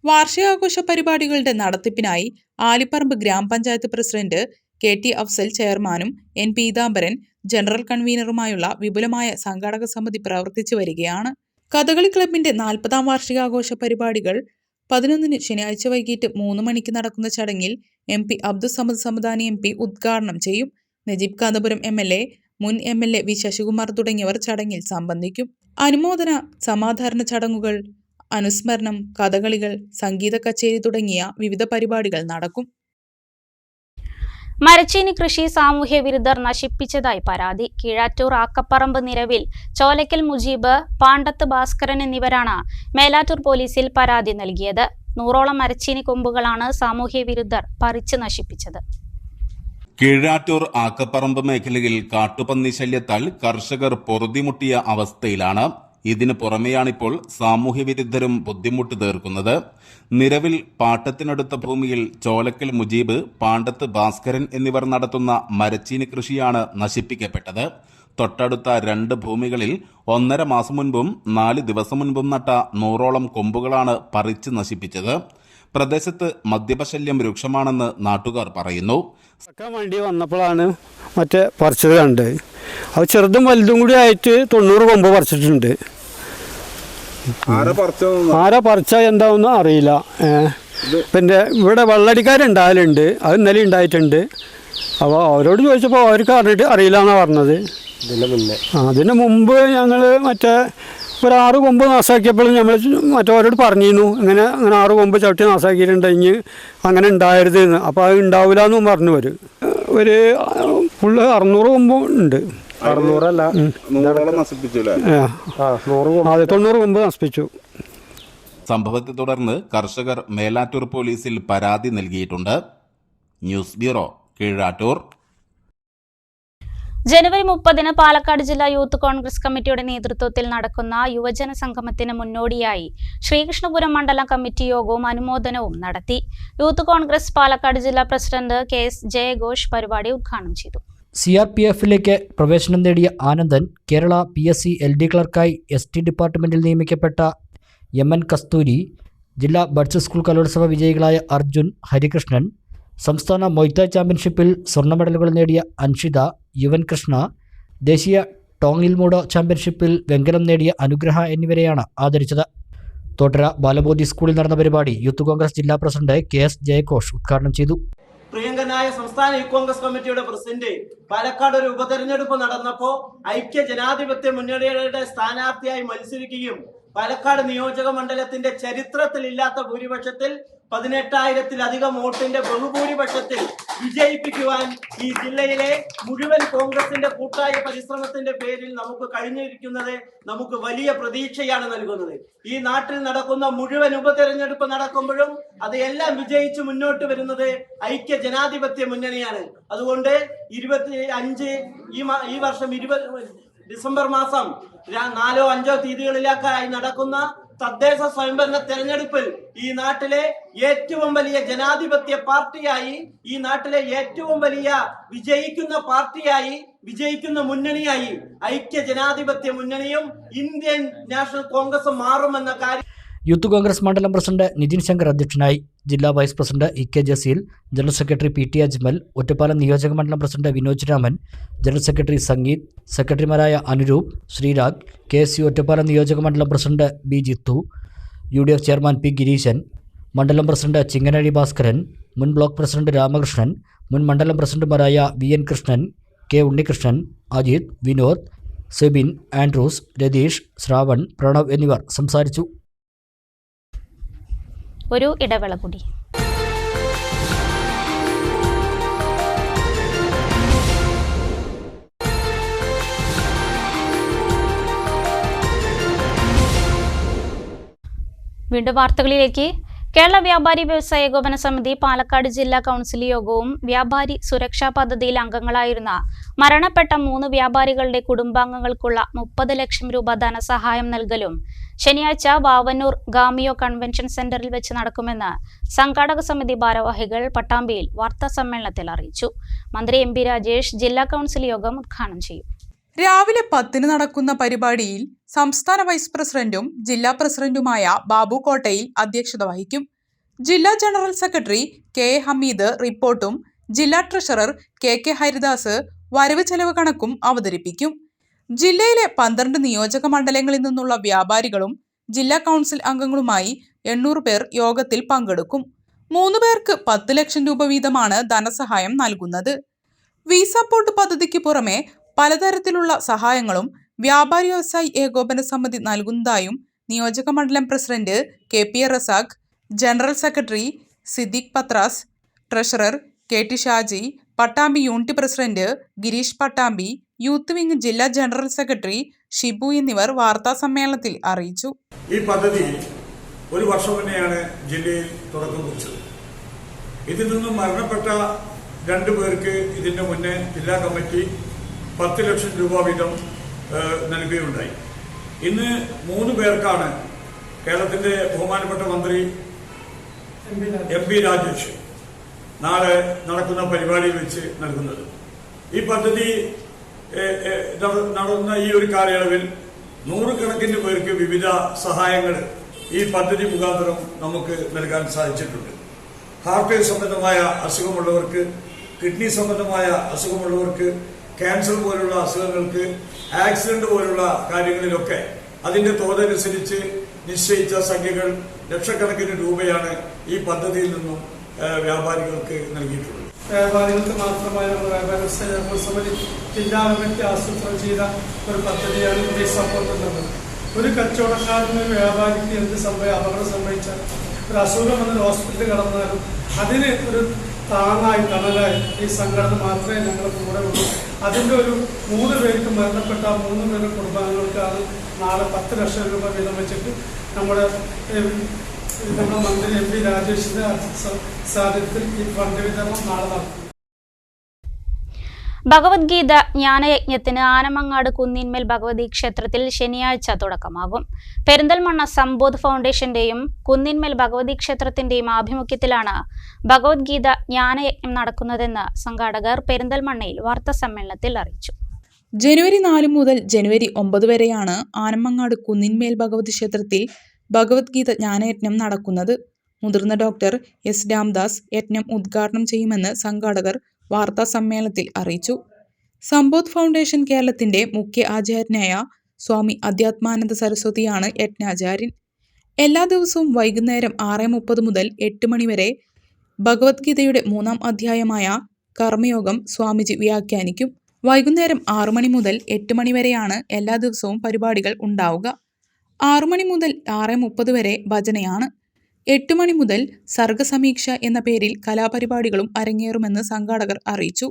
വാർഷികാഘോഷ പരിപാടികളുടെ നടത്തിപ്പിനായി ആലിപ്പറമ്പ് ഗ്രാമപഞ്ചായത്ത് പ്രസിഡന്റ് KT അഫ്സൽ ചെയർമാനും N പീതാംബരൻ ജനറൽ കൺവീനറുമായുള്ള വിപുലമായ സംഘാടക സമിതി പ്രവർത്തിച്ചു വരികയാണ്. കഥകളി ക്ലബിന്റെ 40ാം വാർഷികാഘോഷ പരിപാടികൾ 11 ശനിയാഴ്ച വൈകിട്ട് 3 മണിക്ക് നടക്കുന്ന ചടങ്ങിൽ MP അബ്ദുസമദ് സമദാനി MP ഉദ്ഘാടനം ചെയ്യും. നജീബ് കാന്തപുരം MLA, മുൻ MLA V ശശികുമാർ തുടങ്ങിയവർ ചടങ്ങിൽ സംബന്ധിക്കും. അനുമോദന, സമാധാരണ ചടങ്ങുകൾ, അനുസ്മരണം, കഥകളികൾ, സംഗീത കച്ചേരി തുടങ്ങിയ വിവിധ പരിപാടികൾ നടക്കും. മരച്ചീനി കൃഷി സാമൂഹ്യ വിരുദ്ധർ നശിപ്പിച്ചതായി പരാതി. കീഴാറ്റൂർ ആക്കപ്പറമ്പ് നിരവിൽ ചോലക്കൽ മുജീബ്, പാണ്ടത്ത് ഭാസ്കരൻ എന്നിവരാണ് മേലാറ്റൂർ പോലീസിൽ പരാതി നൽകിയത്. 100ഓളം മരച്ചീനി കൊമ്പുകളാണ് സാമൂഹ്യ വിരുദ്ധർ പറിച്ചു നശിപ്പിച്ചത്. കീഴാറ്റൂർ ആക്കപ്പറമ്പ് മേഖലയിൽ കാട്ടുപന്നി ശല്യത്താൽ കർഷകർ പൊറുതിമുട്ടിയ അവസ്ഥയിലാണ്. ഇതിനു പുറമെയാണിപ്പോൾ സാമൂഹ്യവിരുദ്ധരും ബുദ്ധിമുട്ട് തീർക്കുന്നത്. നിലവിൽ പാട്ടത്തിനടുത്ത ഭൂമിയിൽ ചോലക്കൽ മുജീബ്, പാണ്ടത്ത് ഭാസ്കരൻ എന്നിവർ നടത്തുന്ന മരച്ചീനി കൃഷിയാണ് നശിപ്പിക്കപ്പെട്ടത്. തൊട്ടടുത്ത 2 ഭൂമികളിൽ 1.5 മാസം മുൻപും 4 ദിവസം മുൻപും നട്ട 100ഓളം കൊമ്പുകളാണ് പറിച്ച് നശിപ്പിച്ചത്. പ്രദേശത്ത് മദ്യപശല്യം രൂക്ഷമാണെന്ന് നാട്ടുകാർ പറയുന്നു. വേണ്ടി വന്നപ്പോഴാണ് മറ്റേ പറിച്ചത് കണ്ടത്. അത് ചെറുതും വലുതും കൂടി ആയിട്ട് 90 കൊമ്പ് പറിച്ചിട്ടുണ്ട്. ആരാ പറിച്ച എന്താണെന്ന് അറിയില്ല. പിന്നെ ഇവിടെ വെള്ളടിക്കാരുണ്ടായാലുണ്ട്, അത് ഇന്നലെ ഉണ്ടായിട്ടുണ്ട്. അപ്പോൾ അവരോട് ചോദിച്ചപ്പോൾ അവർക്ക് അറിയില്ല എന്നാണ് പറഞ്ഞത്. അതിന് മുമ്പ് ഞങ്ങൾ മറ്റേ ഒരു 6 കൊമ്പ് നാശാക്കിയപ്പോഴും നമ്മൾ മറ്റവരോട് പറഞ്ഞിരുന്നു, ഇങ്ങനെ 6 കൊമ്പ് ചവിട്ടി നാശാക്കിയിട്ടുണ്ടെങ്കിൽ അങ്ങനെ ഉണ്ടായിരുത് എന്ന്. അപ്പോൾ അത് ഉണ്ടാവില്ല എന്നും പറഞ്ഞു. ഒരു ഫുള്ള് 600 കൊമ്പ് ഉണ്ട്. 600 നശിപ്പിച്ചു. 90 കൊമ്പ് നശിപ്പിച്ചു. സംഭവത്തെ തുടർന്ന് കർഷകർ മേലാറ്റൂർ പോലീസിൽ പരാതി നൽകിയിട്ടുണ്ട്. News bureau, Keezhattur. ജനുവരി 30 പാലക്കാട് ജില്ലാ യൂത്ത് കോൺഗ്രസ് കമ്മിറ്റിയുടെ നേതൃത്വത്തിൽ നടക്കുന്ന യുവജന സംഗമത്തിന് മുന്നോടിയായി ശ്രീകൃഷ്ണപുരം മണ്ഡലം കമ്മിറ്റി യോഗവും അനുമോദനവും നടത്തി. യൂത്ത് കോൺഗ്രസ് പാലക്കാട് ജില്ലാ പ്രസിഡന്റ് KS ജയഘോഷ് പരിപാടി ഉദ്ഘാടനം ചെയ്തു. CRPF-ലേക്ക് പ്രവേശനം നേടിയ Anandan Kerala PSC LD ക്ലർക്കായി ST ഡിപ്പാർട്ട്മെന്റിൽ നിയമിക്കപ്പെട്ട MN കസ്തൂരി, ജില്ലാ ബഡ്സ് സ്കൂൾ കലോത്സവ വിജയികളായ അർജുൻ, ഹരികൃഷ്ണൻ, സംസ്ഥാന മൊയ്ത ചാമ്പ്യൻഷിപ്പിൽ സ്വർണ്ണ മെഡലുകൾ നേടിയ അൻഷിത, യുവൻ കൃഷ്ണ, ദേശീയ ടോങ്ങിൽമൂടോ ചാമ്പ്യൻഷിപ്പിൽ വെങ്കലം നേടിയ അനുഗ്രഹ എന്നിവരെയാണ് ആദരിച്ചത്. തോട്ടര ബാലബോധി സ്കൂളിൽ നടന്ന പരിപാടി യൂത്ത് കോൺഗ്രസ് ജില്ലാ പ്രസിഡന്റ് KS ജയഘോഷ് ഉദ്ഘാടനം ചെയ്തു. പ്രിയങ്കനായ സംസ്ഥാന യൂത്ത് കോൺഗ്രസ് കമ്മിറ്റിയുടെ പ്രസിഡന്റ് പാലക്കാട് ഒരു ഉപതെരഞ്ഞെടുപ്പ് നടന്നപ്പോൾ ഐക്യ ജനാധിപത്യ മുന്നണിയുടെ സ്ഥാനാർത്ഥിയായി മത്സരിക്കുകയും പാലക്കാട് നിയോജക മണ്ഡലത്തിന്റെ ചരിത്രത്തിലില്ലാത്ത ഭൂരിപക്ഷത്തിൽ 18,000-ലധികം വോട്ടിന്റെ ബഹുഭൂരിപക്ഷത്തിൽ വിജയിപ്പിക്കുവാൻ ഈ ജില്ലയിലെ മുഴുവൻ കോൺഗ്രസിന്റെ കൂട്ടായ പരിശ്രമത്തിന്റെ പേരിൽ നമുക്ക് കഴിഞ്ഞിരിക്കുന്നത് നമുക്ക് വലിയ പ്രതീക്ഷയാണ് നൽകുന്നത്. ഈ നാട്ടിൽ നടക്കുന്ന മുഴുവൻ ഉപതെരഞ്ഞെടുപ്പ് നടക്കുമ്പോഴും അതെല്ലാം വിജയിച്ച് മുന്നോട്ട് വരുന്നത് ഐക്യ ജനാധിപത്യ മുന്നണിയാണ്. അതുകൊണ്ട് 25 ഈ വർഷം ഡിസംബർ മാസം 4 or 5 തീയതികളിലേക്കായി നടക്കുന്ന തദ്ദേശ സ്വയംഭരണ തെരഞ്ഞെടുപ്പിൽ ഈ നാട്ടിലെ ഏറ്റവും വലിയ ജനാധിപത്യ പാർട്ടിയായി, ഈ നാട്ടിലെ ഏറ്റവും വലിയ വിജയിക്കുന്ന പാർട്ടിയായി, വിജയിക്കുന്ന മുന്നണിയായി ഐക്യ ജനാധിപത്യ മുന്നണിയും ഇന്ത്യൻ നാഷണൽ കോൺഗ്രസും മാറുമെന്ന കാര്യം യൂത്ത് കോൺഗ്രസ് മണ്ഡലം പ്രസിഡന്റ് നിതിൻ ശങ്കർ അധ്യക്ഷനായി. ജില്ലാ vice president EK Jaseel, general secretary PT Ajmal, Ottapalam നിയോജക മണ്ഡലം president Vinoj Raman, general secretary Sangeeth, സെക്രട്ടറിമാരായ അനുരൂപ്, ശ്രീരാഗ്, KSU ഒറ്റപ്പാലം നിയോജക മണ്ഡലം president B Jithu, UDF chairman P Gireesan, മണ്ഡലം പ്രസിഡന്റ് ചിങ്ങനഴി ഭാസ്കരൻ, മുൻ ബ്ലോക്ക് പ്രസിഡന്റ് രാമകൃഷ്ണൻ, മുൻ മണ്ഡലം പ്രസിഡന്റുമാരായ VN Krishnan, K Unnikrishnan, Ajith, Vinod, Sebin, Andrews, Ratheesh, Shravan, Pranav എന്നിവർ സംസാരിച്ചു. ഒരു ഇടവേള കൂടി. വീണ്ടും വാർത്തകളിലേക്ക്. കേരള വ്യാപാരി വ്യവസായ ഏകോപന സമിതി പാലക്കാട് ജില്ലാ കൗൺസിൽ യോഗവും വ്യാപാരി സുരക്ഷാ പദ്ധതിയിൽ അംഗങ്ങളായിരുന്ന മരണപ്പെട്ട 3 വ്യാപാരികളുടെ കുടുംബാംഗങ്ങൾക്കുള്ള 30 ലക്ഷം രൂപ ധനസഹായം നൽകലും ശനിയാഴ്ച വാവന്നൂർ ഗാമിയോ കൺവെൻഷൻ സെന്ററിൽ വെച്ച് നടക്കുമെന്ന് സംഘാടക സമിതി ഭാരവാഹികൾ പട്ടാമ്പിയിൽ വാർത്താ സമ്മേളനത്തിൽ അറിയിച്ചു. മന്ത്രി MP രാജേഷ് ജില്ലാ കൗൺസിൽ യോഗം ഉദ്ഘാടനം ചെയ്യും. രാവിലെ 10 നടക്കുന്ന പരിപാടിയിൽ സംസ്ഥാന വൈസ് പ്രസിഡന്റും ജില്ലാ പ്രസിഡന്റുമായ ബാബു കോട്ടയിൽ അധ്യക്ഷത വഹിക്കും. ജില്ലാ ജനറൽ സെക്രട്ടറി KA ഹമീദ് റിപ്പോർട്ടും ജില്ലാ ട്രഷറർ KK ഹരിദാസ് വരവ് ചെലവ് കണക്കും അവതരിപ്പിക്കും. ജില്ലയിലെ 12 നിയോജക മണ്ഡലങ്ങളിൽ നിന്നുള്ള വ്യാപാരികളും ജില്ലാ കൗൺസിൽ അംഗങ്ങളുമായി 800 പേർ യോഗത്തിൽ പങ്കെടുക്കും. 3 പേർക്ക് 10 ലക്ഷം രൂപ വീതമാണ് ധനസഹായം നൽകുന്നത്. വിസ പോർട്ട് പദ്ധതിക്ക് പുറമെ പലതരത്തിലുള്ള സഹായങ്ങളും വ്യാപാരി വ്യവസായി ഏകോപന സമിതി നൽകുന്നതായും നിയോജക മണ്ഡലം president KP Razak, general secretary Siddique Pathras, treasurer KT Shaji, Pattambi unit president Gireesh Pattambi, youth wing ജില്ലാ ജനറൽ സെക്രട്ടറി ഷിബു എന്നിവർ വാർത്താ സമ്മേളനത്തിൽ അറിയിച്ചു. ഈ പദ്ധതി ഒരു വർഷം മുന്നെയാണ് ജില്ലയിൽ തുടക്കം കുറിച്ചത്. ഇതിൽ നിന്നും മരണപ്പെട്ട 2 പേർക്ക് ഇതിന്റെ മുന്നേ ജില്ലാ കമ്മിറ്റി 10 ലക്ഷം രൂപ വീതം നൽകുകയുണ്ടായി. ഇന്ന് 3 പേർക്കാണ് കേരളത്തിന്റെ ബഹുമാനപ്പെട്ട മന്ത്രി MP രാജേഷ് നാളെ നടക്കുന്ന പരിപാടിയിൽ വെച്ച് നൽകുന്നത്. ഈ പദ്ധതി നടന്ന ഈ ഒരു കാലയളവിൽ 100 കണക്കിന് പേർക്ക് വിവിധ സഹായങ്ങൾ ഈ പദ്ധതി മുഖാന്തരം നമുക്ക് നൽകാൻ സാധിച്ചിട്ടുണ്ട്. ഹാർട്ട് സംബന്ധമായ അസുഖമുള്ളവർക്ക്, കിഡ്നി സംബന്ധമായ അസുഖമുള്ളവർക്ക്, ക്യാൻസർ പോലുള്ള അസുഖങ്ങൾക്ക്, ആക്സിഡന്റ് പോലുള്ള കാര്യങ്ങളിലൊക്കെ അതിന്റെ തോതനുസരിച്ച് നിശ്ചയിച്ച സംഖ്യകൾ ലക്ഷക്കണക്കിന് രൂപയാണ് ഈ പദ്ധതിയിൽ നിന്നും വ്യാപാരികൾക്ക് നൽകിയിട്ടുള്ളത്. വ്യാപാരികൾക്ക് മാത്രമായി നമ്മൾ വ്യാപാര വ്യവസായ ഏകോപന സമിതി ജില്ലാ കമ്മിറ്റി ആസൂത്രണം ചെയ്ത ഒരു പദ്ധതിയാണ് ഈ സപ്പോർട്ട് എന്നത്. ഒരു കച്ചവടക്കാരന് വ്യാപാരിക്ക് എന്ത് അപകടം സംഭവിച്ചാൽ, ഒരു അസുഖം വന്ന് ഹോസ്പിറ്റലിൽ കടന്നാലും അതിന് ഒരു താങ്ങായി തണലായി ഈ സംഘടന മാത്രമേ ഞങ്ങളുടെ കൂടെ ഉള്ളൂ. അതിൻ്റെ ഒരു 3 പേർക്ക് മരണപ്പെട്ട 3 പേരുടെ കുടുംബാംഗങ്ങൾക്കാണ് നാളെ 10 ലക്ഷം രൂപ വീതം വെച്ചിട്ട് നമ്മുടെ മന്ത്രി MP രാജേഷിന്റെ സാന്നിധ്യത്തിൽ ഈ ഫണ്ട് വിതരണം നാളെ നടത്തും. ഭഗവത്ഗീത ജ്ഞാനയജ്ഞത്തിന് ആനമങ്ങാട് കുന്നിന്മേൽ ഭഗവതി ക്ഷേത്രത്തിൽ ശനിയാഴ്ച തുടക്കമാകും. പെരിന്തൽമണ്ണ സമ്പോധ് ഫൗണ്ടേഷന്റെയും കുന്നിന്മേൽ ഭഗവതി ക്ഷേത്രത്തിന്റെയും ആഭിമുഖ്യത്തിലാണ് ഭഗവത്ഗീത ജ്ഞാനയജ്ഞം നടക്കുന്നതെന്ന് സംഘാടകർ പെരിന്തൽമണ്ണയിൽ വാർത്താസമ്മേളനത്തിൽ അറിയിച്ചു. ജനുവരി 4 മുതൽ ജനുവരി 9 വരെയാണ് ആനമങ്ങാട് കുന്നിന്മേൽ ഭഗവതി ക്ഷേത്രത്തിൽ ഭഗവത്ഗീത ജ്ഞാനയജ്ഞം നടക്കുന്നത്. മുതിർന്ന ഡോക്ടർ S രാംദാസ് യജ്ഞം ഉദ്ഘാടനം ചെയ്യുമെന്ന് സംഘാടകർ വാർത്താ സമ്മേളനത്തിൽ അറിയിച്ചു. സമ്പോധ് ഫൗണ്ടേഷൻ കേരളത്തിന്റെ മുഖ്യ ആചാര്യനായ സ്വാമി അധ്യാത്മാനന്ദ സരസ്വതിയാണ് യജ്ഞാചാര്യൻ. എല്ലാ ദിവസവും വൈകുന്നേരം 6:30 മുതൽ 8 മണി വരെ ഭഗവത്ഗീതയുടെ 3-ാം അധ്യായമായ കർമ്മയോഗം സ്വാമിജി വ്യാഖ്യാനിക്കും. വൈകുന്നേരം 6 മണി മുതൽ 8 മണി വരെയാണ് എല്ലാ ദിവസവും പരിപാടികൾ ഉണ്ടാവുക. 6 മണി മുതൽ 6:30 വരെ ഭജനയാണ്. 8 മണി മുതൽ സർഗസമീക്ഷ എന്ന പേരിൽ കലാപരിപാടികളും അരങ്ങേറുമെന്ന് സംഘാടകർ അറിയിച്ചു.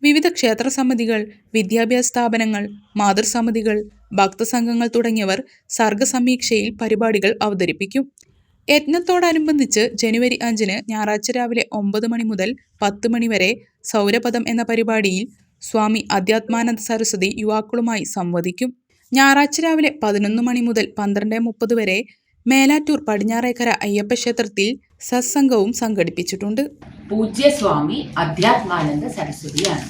വിവിധ ക്ഷേത്ര സമിതികൾ, വിദ്യാഭ്യാസ സ്ഥാപനങ്ങൾ, മാതൃസമിതികൾ, ഭക്തസംഘങ്ങൾ തുടങ്ങിയവർ സർഗസമീക്ഷയിൽ പരിപാടികൾ അവതരിപ്പിക്കും. യജ്ഞത്തോടനുബന്ധിച്ച് ജനുവരി 5 ഞായറാഴ്ച രാവിലെ 9 മണി മുതൽ 10 മണി വരെ സൗരപദം എന്ന പരിപാടിയിൽ സ്വാമി അധ്യാത്മാനന്ദ സരസ്വതി യുവാക്കളുമായി സംവദിക്കും. ഞായറാഴ്ച രാവിലെ 11 മണി മുതൽ 12:30 വരെ മേലാറ്റൂർ പടിഞ്ഞാറേക്കര അയ്യപ്പ ക്ഷേത്രത്തിൽ സത്സംഗവും സംഘടിപ്പിച്ചിട്ടുണ്ട്. പൂജ്യ സ്വാമി അധ്യാത്മാനന്ദ സരസ്വതിയാണ്.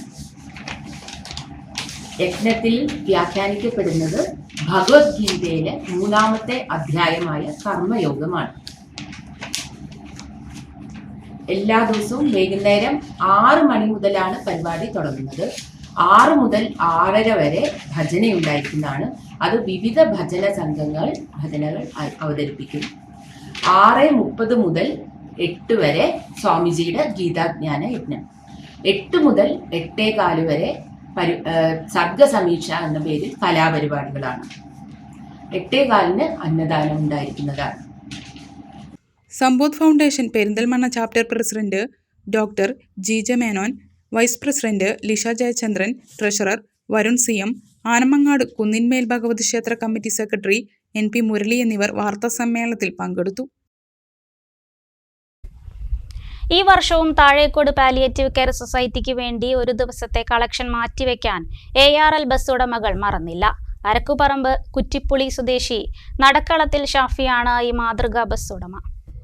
യജ്ഞത്തിൽ വ്യാഖ്യാനിക്കപ്പെടുന്നത് ഭഗവത്ഗീതയിലെ 3-ാമത്തെ അധ്യായമായ കർമ്മയോഗമാണ്. എല്ലാ ദിവസവും വൈകുന്നേരം 6 മണി മുതലാണ് പരിപാടി തുടങ്ങുന്നത്. 6 മുതൽ 6:30 വരെ ഭജനയുണ്ടായിരിക്കുന്നതാണ്. അത് വിവിധ ഭജന സംഘങ്ങൾ ഭജനകൾ അവതരിപ്പിക്കും. 6:30 മുതൽ 8 വരെ സ്വാമിജിയുടെ ഗീതാജ്ഞാന യജ്ഞം. 8 മുതൽ 8:15 വരെ സർഗസമീക്ഷ എന്ന പേരിൽ കലാപരിപാടികളാണ്. 8:15 അന്നദാനം ഉണ്ടായിരിക്കുന്നതാണ്. Sambodh foundation Perinthalmanna chapter president doctor G J. Menon, vice president Lisha Jayachandran, treasurer Varun CM, Anamangad Kunninmel Bhagavathi ക്ഷേത്ര കമ്മിറ്റി സെക്രട്ടറി NP മുരളി എന്നിവർ വാർത്താസമ്മേളനത്തിൽ പങ്കെടുത്തു. ഈ വർഷവും താഴേക്കോട് പാലിയേറ്റീവ് കെയർ സൊസൈറ്റിക്ക് വേണ്ടി ഒരു ദിവസത്തെ കളക്ഷൻ മാറ്റിവെക്കാൻ ARL ബസ് ഉടമകൾ മറന്നില്ല. അരക്കുപറമ്പ് കുറ്റിപ്പുളി സ്വദേശി നടക്കളത്തിൽ ഷാഫിയാണ് ഈ മാതൃകാ ബസ് ഉടമ.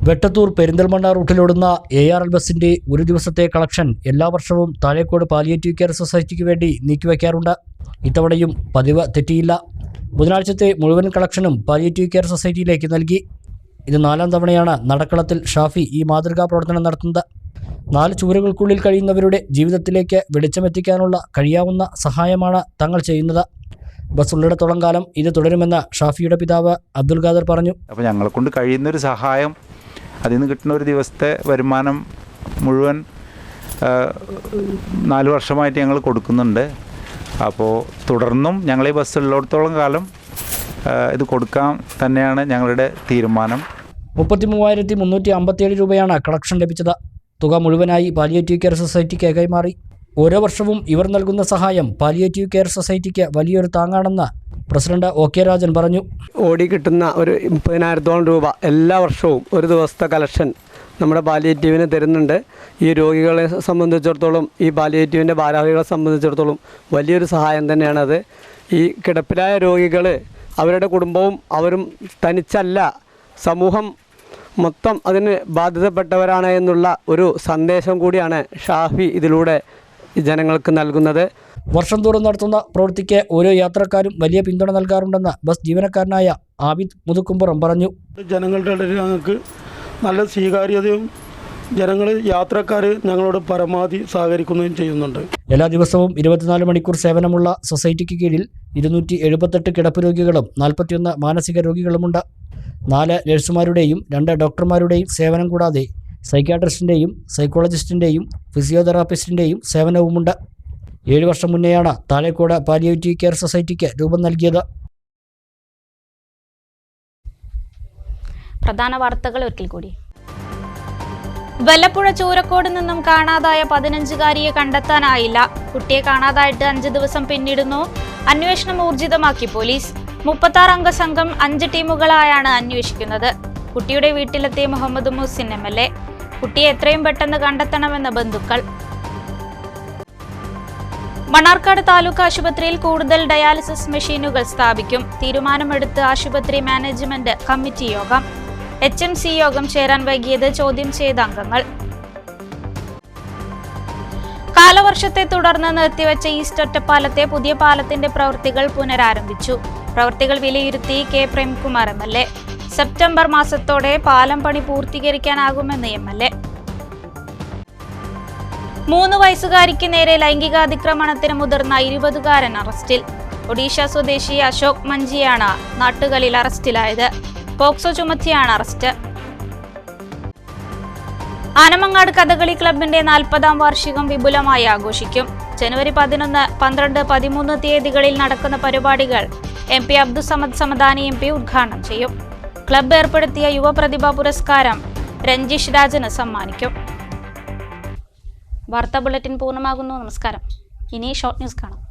വെട്ടത്തൂർ പെരിന്തൽമണ്ണ റൂട്ടിലോടുന്ന ARL ബസിന്റെ ഒരു ദിവസത്തെ കളക്ഷൻ എല്ലാ വർഷവും താഴേക്കോട് പാലിയേറ്റീവ് കെയർ സൊസൈറ്റിക്ക് വേണ്ടി നീക്കിവെക്കാറുണ്ട്. ഇത്തവണയും പതിവ് തെറ്റിയില്ല. ബുധനാഴ്ചത്തെ മുഴുവൻ കളക്ഷനും പാലിയേറ്റീവ് കെയർ സൊസൈറ്റിയിലേക്ക് നൽകി. ഇത് 4-ാം തവണയാണ് നടക്കളത്തിൽ ഷാഫി ഈ മാതൃകാ പ്രവർത്തനം നടത്തുന്നത്. 4 ചുവരുകൾക്കുള്ളിൽ കഴിയുന്നവരുടെ ജീവിതത്തിലേക്ക് വെളിച്ചമെത്തിക്കാനുള്ള കഴിയാവുന്ന സഹായമാണ് തങ്ങൾ ചെയ്യുന്നത്. ബസ് ഉള്ളിടത്തോളം കാലം ഇത് തുടരുമെന്ന് ഷാഫിയുടെ പിതാവ് അബ്ദുൽ ഖാദർ പറഞ്ഞു. അപ്പോൾ ഞങ്ങളെ കൊണ്ട് കഴിയുന്നൊരു സഹായം, അതിൽ നിന്ന് കിട്ടുന്ന ഒരു ദിവസത്തെ വരുമാനം മുഴുവൻ 4 വർഷമായിട്ട് ഞങ്ങൾ കൊടുക്കുന്നുണ്ട്. അപ്പോൾ തുടർന്നും ഞങ്ങൾ ഈ ബസ് ഉള്ളിടത്തോളം കാലം ഇത് കൊടുക്കാൻ തന്നെയാണ് ഞങ്ങളുടെ തീരുമാനം. 33,357 രൂപയാണ് കളക്ഷൻ ലഭിച്ചത്. തുക മുഴുവനായി പാലിയേറ്റീവ് കെയർ സൊസൈറ്റിക്ക് കൈമാറി. ഓരോ വർഷവും ഇവർ നൽകുന്ന സഹായം പാലിയേറ്റീവ് കെയർ സൊസൈറ്റിക്ക് വലിയൊരു താങ്ങാണെന്ന് പ്രസിഡന്റ് OK രാജൻ പറഞ്ഞു. ഓടി കിട്ടുന്ന ഒരു 30,000 രൂപ എല്ലാ വർഷവും ഒരു ദിവസത്തെ കളക്ഷൻ നമ്മുടെ പാലിയേറ്റീവിന് തരുന്നുണ്ട്. ഈ രോഗികളെ സംബന്ധിച്ചിടത്തോളം, ഈ പാലിയേറ്റീവിൻ്റെ ഭാരവാഹികളെ സംബന്ധിച്ചിടത്തോളം വലിയൊരു സഹായം തന്നെയാണത്. ഈ കിടപ്പിലായ രോഗികൾ, അവരുടെ കുടുംബവും അവരും തനിച്ചല്ല, സമൂഹം മൊത്തം അതിന് ബാധിതപ്പെട്ടവരാണ് എന്നുള്ള ഒരു സന്ദേശം കൂടിയാണ് ഷാഫി ഇതിലൂടെ ജനങ്ങൾക്ക് നൽകുന്നത്. വർഷം തോറും നടത്തുന്ന പ്രവൃത്തിക്ക് ഓരോ യാത്രക്കാരും വലിയ പിന്തുണ നൽകാറുണ്ടെന്ന് ബസ് ജീവനക്കാരനായ ആബിദ് മുതുക്കുംപുറം പറഞ്ഞു. ജനങ്ങളുടെ ഇടയിൽ ഞങ്ങൾക്ക് നല്ല സ്വീകാര്യതയും യാത്രക്കാർ ഞങ്ങളോട് പരമാവധി സഹകരിക്കുകയും ചെയ്യുന്നുണ്ട്. എല്ലാ ദിവസവും 24 മണിക്കൂർ സേവനമുള്ള സൊസൈറ്റിക്ക് കീഴിൽ 278 കിടപ്പ് രോഗികളും 41 മാനസിക രോഗികളുമുണ്ട്. 4 നഴ്സുമാരുടെയും 2 ഡോക്ടർമാരുടെയും സേവനം കൂടാതെ സൈക്യാട്രിസ്റ്റിൻ്റെയും സൈക്കോളജിസ്റ്റിൻ്റെയും ഫിസിയോതെറാപ്പിസ്റ്റിൻ്റെയും സേവനവുമുണ്ട്. 7 വർഷം മുന്നെയാണ് താഴേക്കോട് പാലിയേറ്റീവ് കെയർ സൊസൈറ്റിക്ക് രൂപം നൽകിയത്. പ്രധാന വാർത്തകൾ ഒരിക്കൽ കൂടി. വല്ലപ്പുഴ ചൂരക്കോട് നിന്നും കാണാതായ 15-കാരിയെ കണ്ടെത്താനായില്ല. കുട്ടിയെ കാണാതായിട്ട് 5 ദിവസം പിന്നിടുന്നു. അന്വേഷണം ഊർജിതമാക്കി പോലീസ്. 36 അംഗ സംഘം 5 ടീമുകളായാണ് അന്വേഷിക്കുന്നത്. കുട്ടിയുടെ വീട്ടിലെത്തിയ മുഹമ്മദ് മുഹസിൻ MLA. കുട്ടിയെ എത്രയും പെട്ടെന്ന് കണ്ടെത്തണമെന്ന് ബന്ധുക്കൾ. മണ്ണാർക്കാട് താലൂക്ക് ആശുപത്രിയിൽ കൂടുതൽ ഡയാലിസിസ് മെഷീനുകൾ സ്ഥാപിക്കും. തീരുമാനമെടുത്ത് ആശുപത്രി മാനേജ്മെന്റ് കമ്മിറ്റി യോഗം. HMC യോഗം ചേരാൻ വൈകിയത് ചോദ്യം ചെയ്ത അംഗങ്ങൾ. കാലവർഷത്തെ തുടർന്ന് നിർത്തിവെച്ച ഈസ്റ്റ് ഒറ്റപ്പാലത്തെ പുതിയ പാലത്തിന്റെ പ്രവൃത്തികൾ പുനരാരംഭിച്ചു. പ്രവൃത്തികൾ വിലയിരുത്തി K. പ്രേംകുമാർ MLA. സെപ്റ്റംബർ മാസത്തോടെ പാലം പണി പൂർത്തീകരിക്കാനാകുമെന്ന് MLA. 3 വയസ്സുകാരിക്ക് നേരെ ലൈംഗികാതിക്രമണത്തിന് മുതിർന്ന 20-കാരൻ അറസ്റ്റിൽ. ഒഡീഷ സ്വദേശി അശോക് മഞ്ചിയാണ് നാട്ടുകലിൽ അറസ്റ്റിലായത്. പോക്സോ ചുമത്തിയാണ് അറസ്റ്റ്. ആനമങ്ങാട് കഥകളി ക്ലബിന്റെ 40-ാം വാർഷികം വിപുലമായി ആഘോഷിക്കും. ജനുവരി 11, 12, 13 തീയതികളിൽ നടക്കുന്ന പരിപാടികൾ MP അബ്ദുസമദ് സമദാനി MP ഉദ്ഘാടനം ചെയ്യും. ക്ലബ്ബ് ഏർപ്പെടുത്തിയ യുവപ്രതിഭാ പുരസ്കാരം രഞ്ജിഷ് രാജന് സമ്മാനിക്കും. വാർത്താ ബുള്ളറ്റിൻ പൂർണ്ണമാകുന്നു. നമസ്കാരം. ഇനി ഷോർട്ട് ന്യൂസ് കാണാം.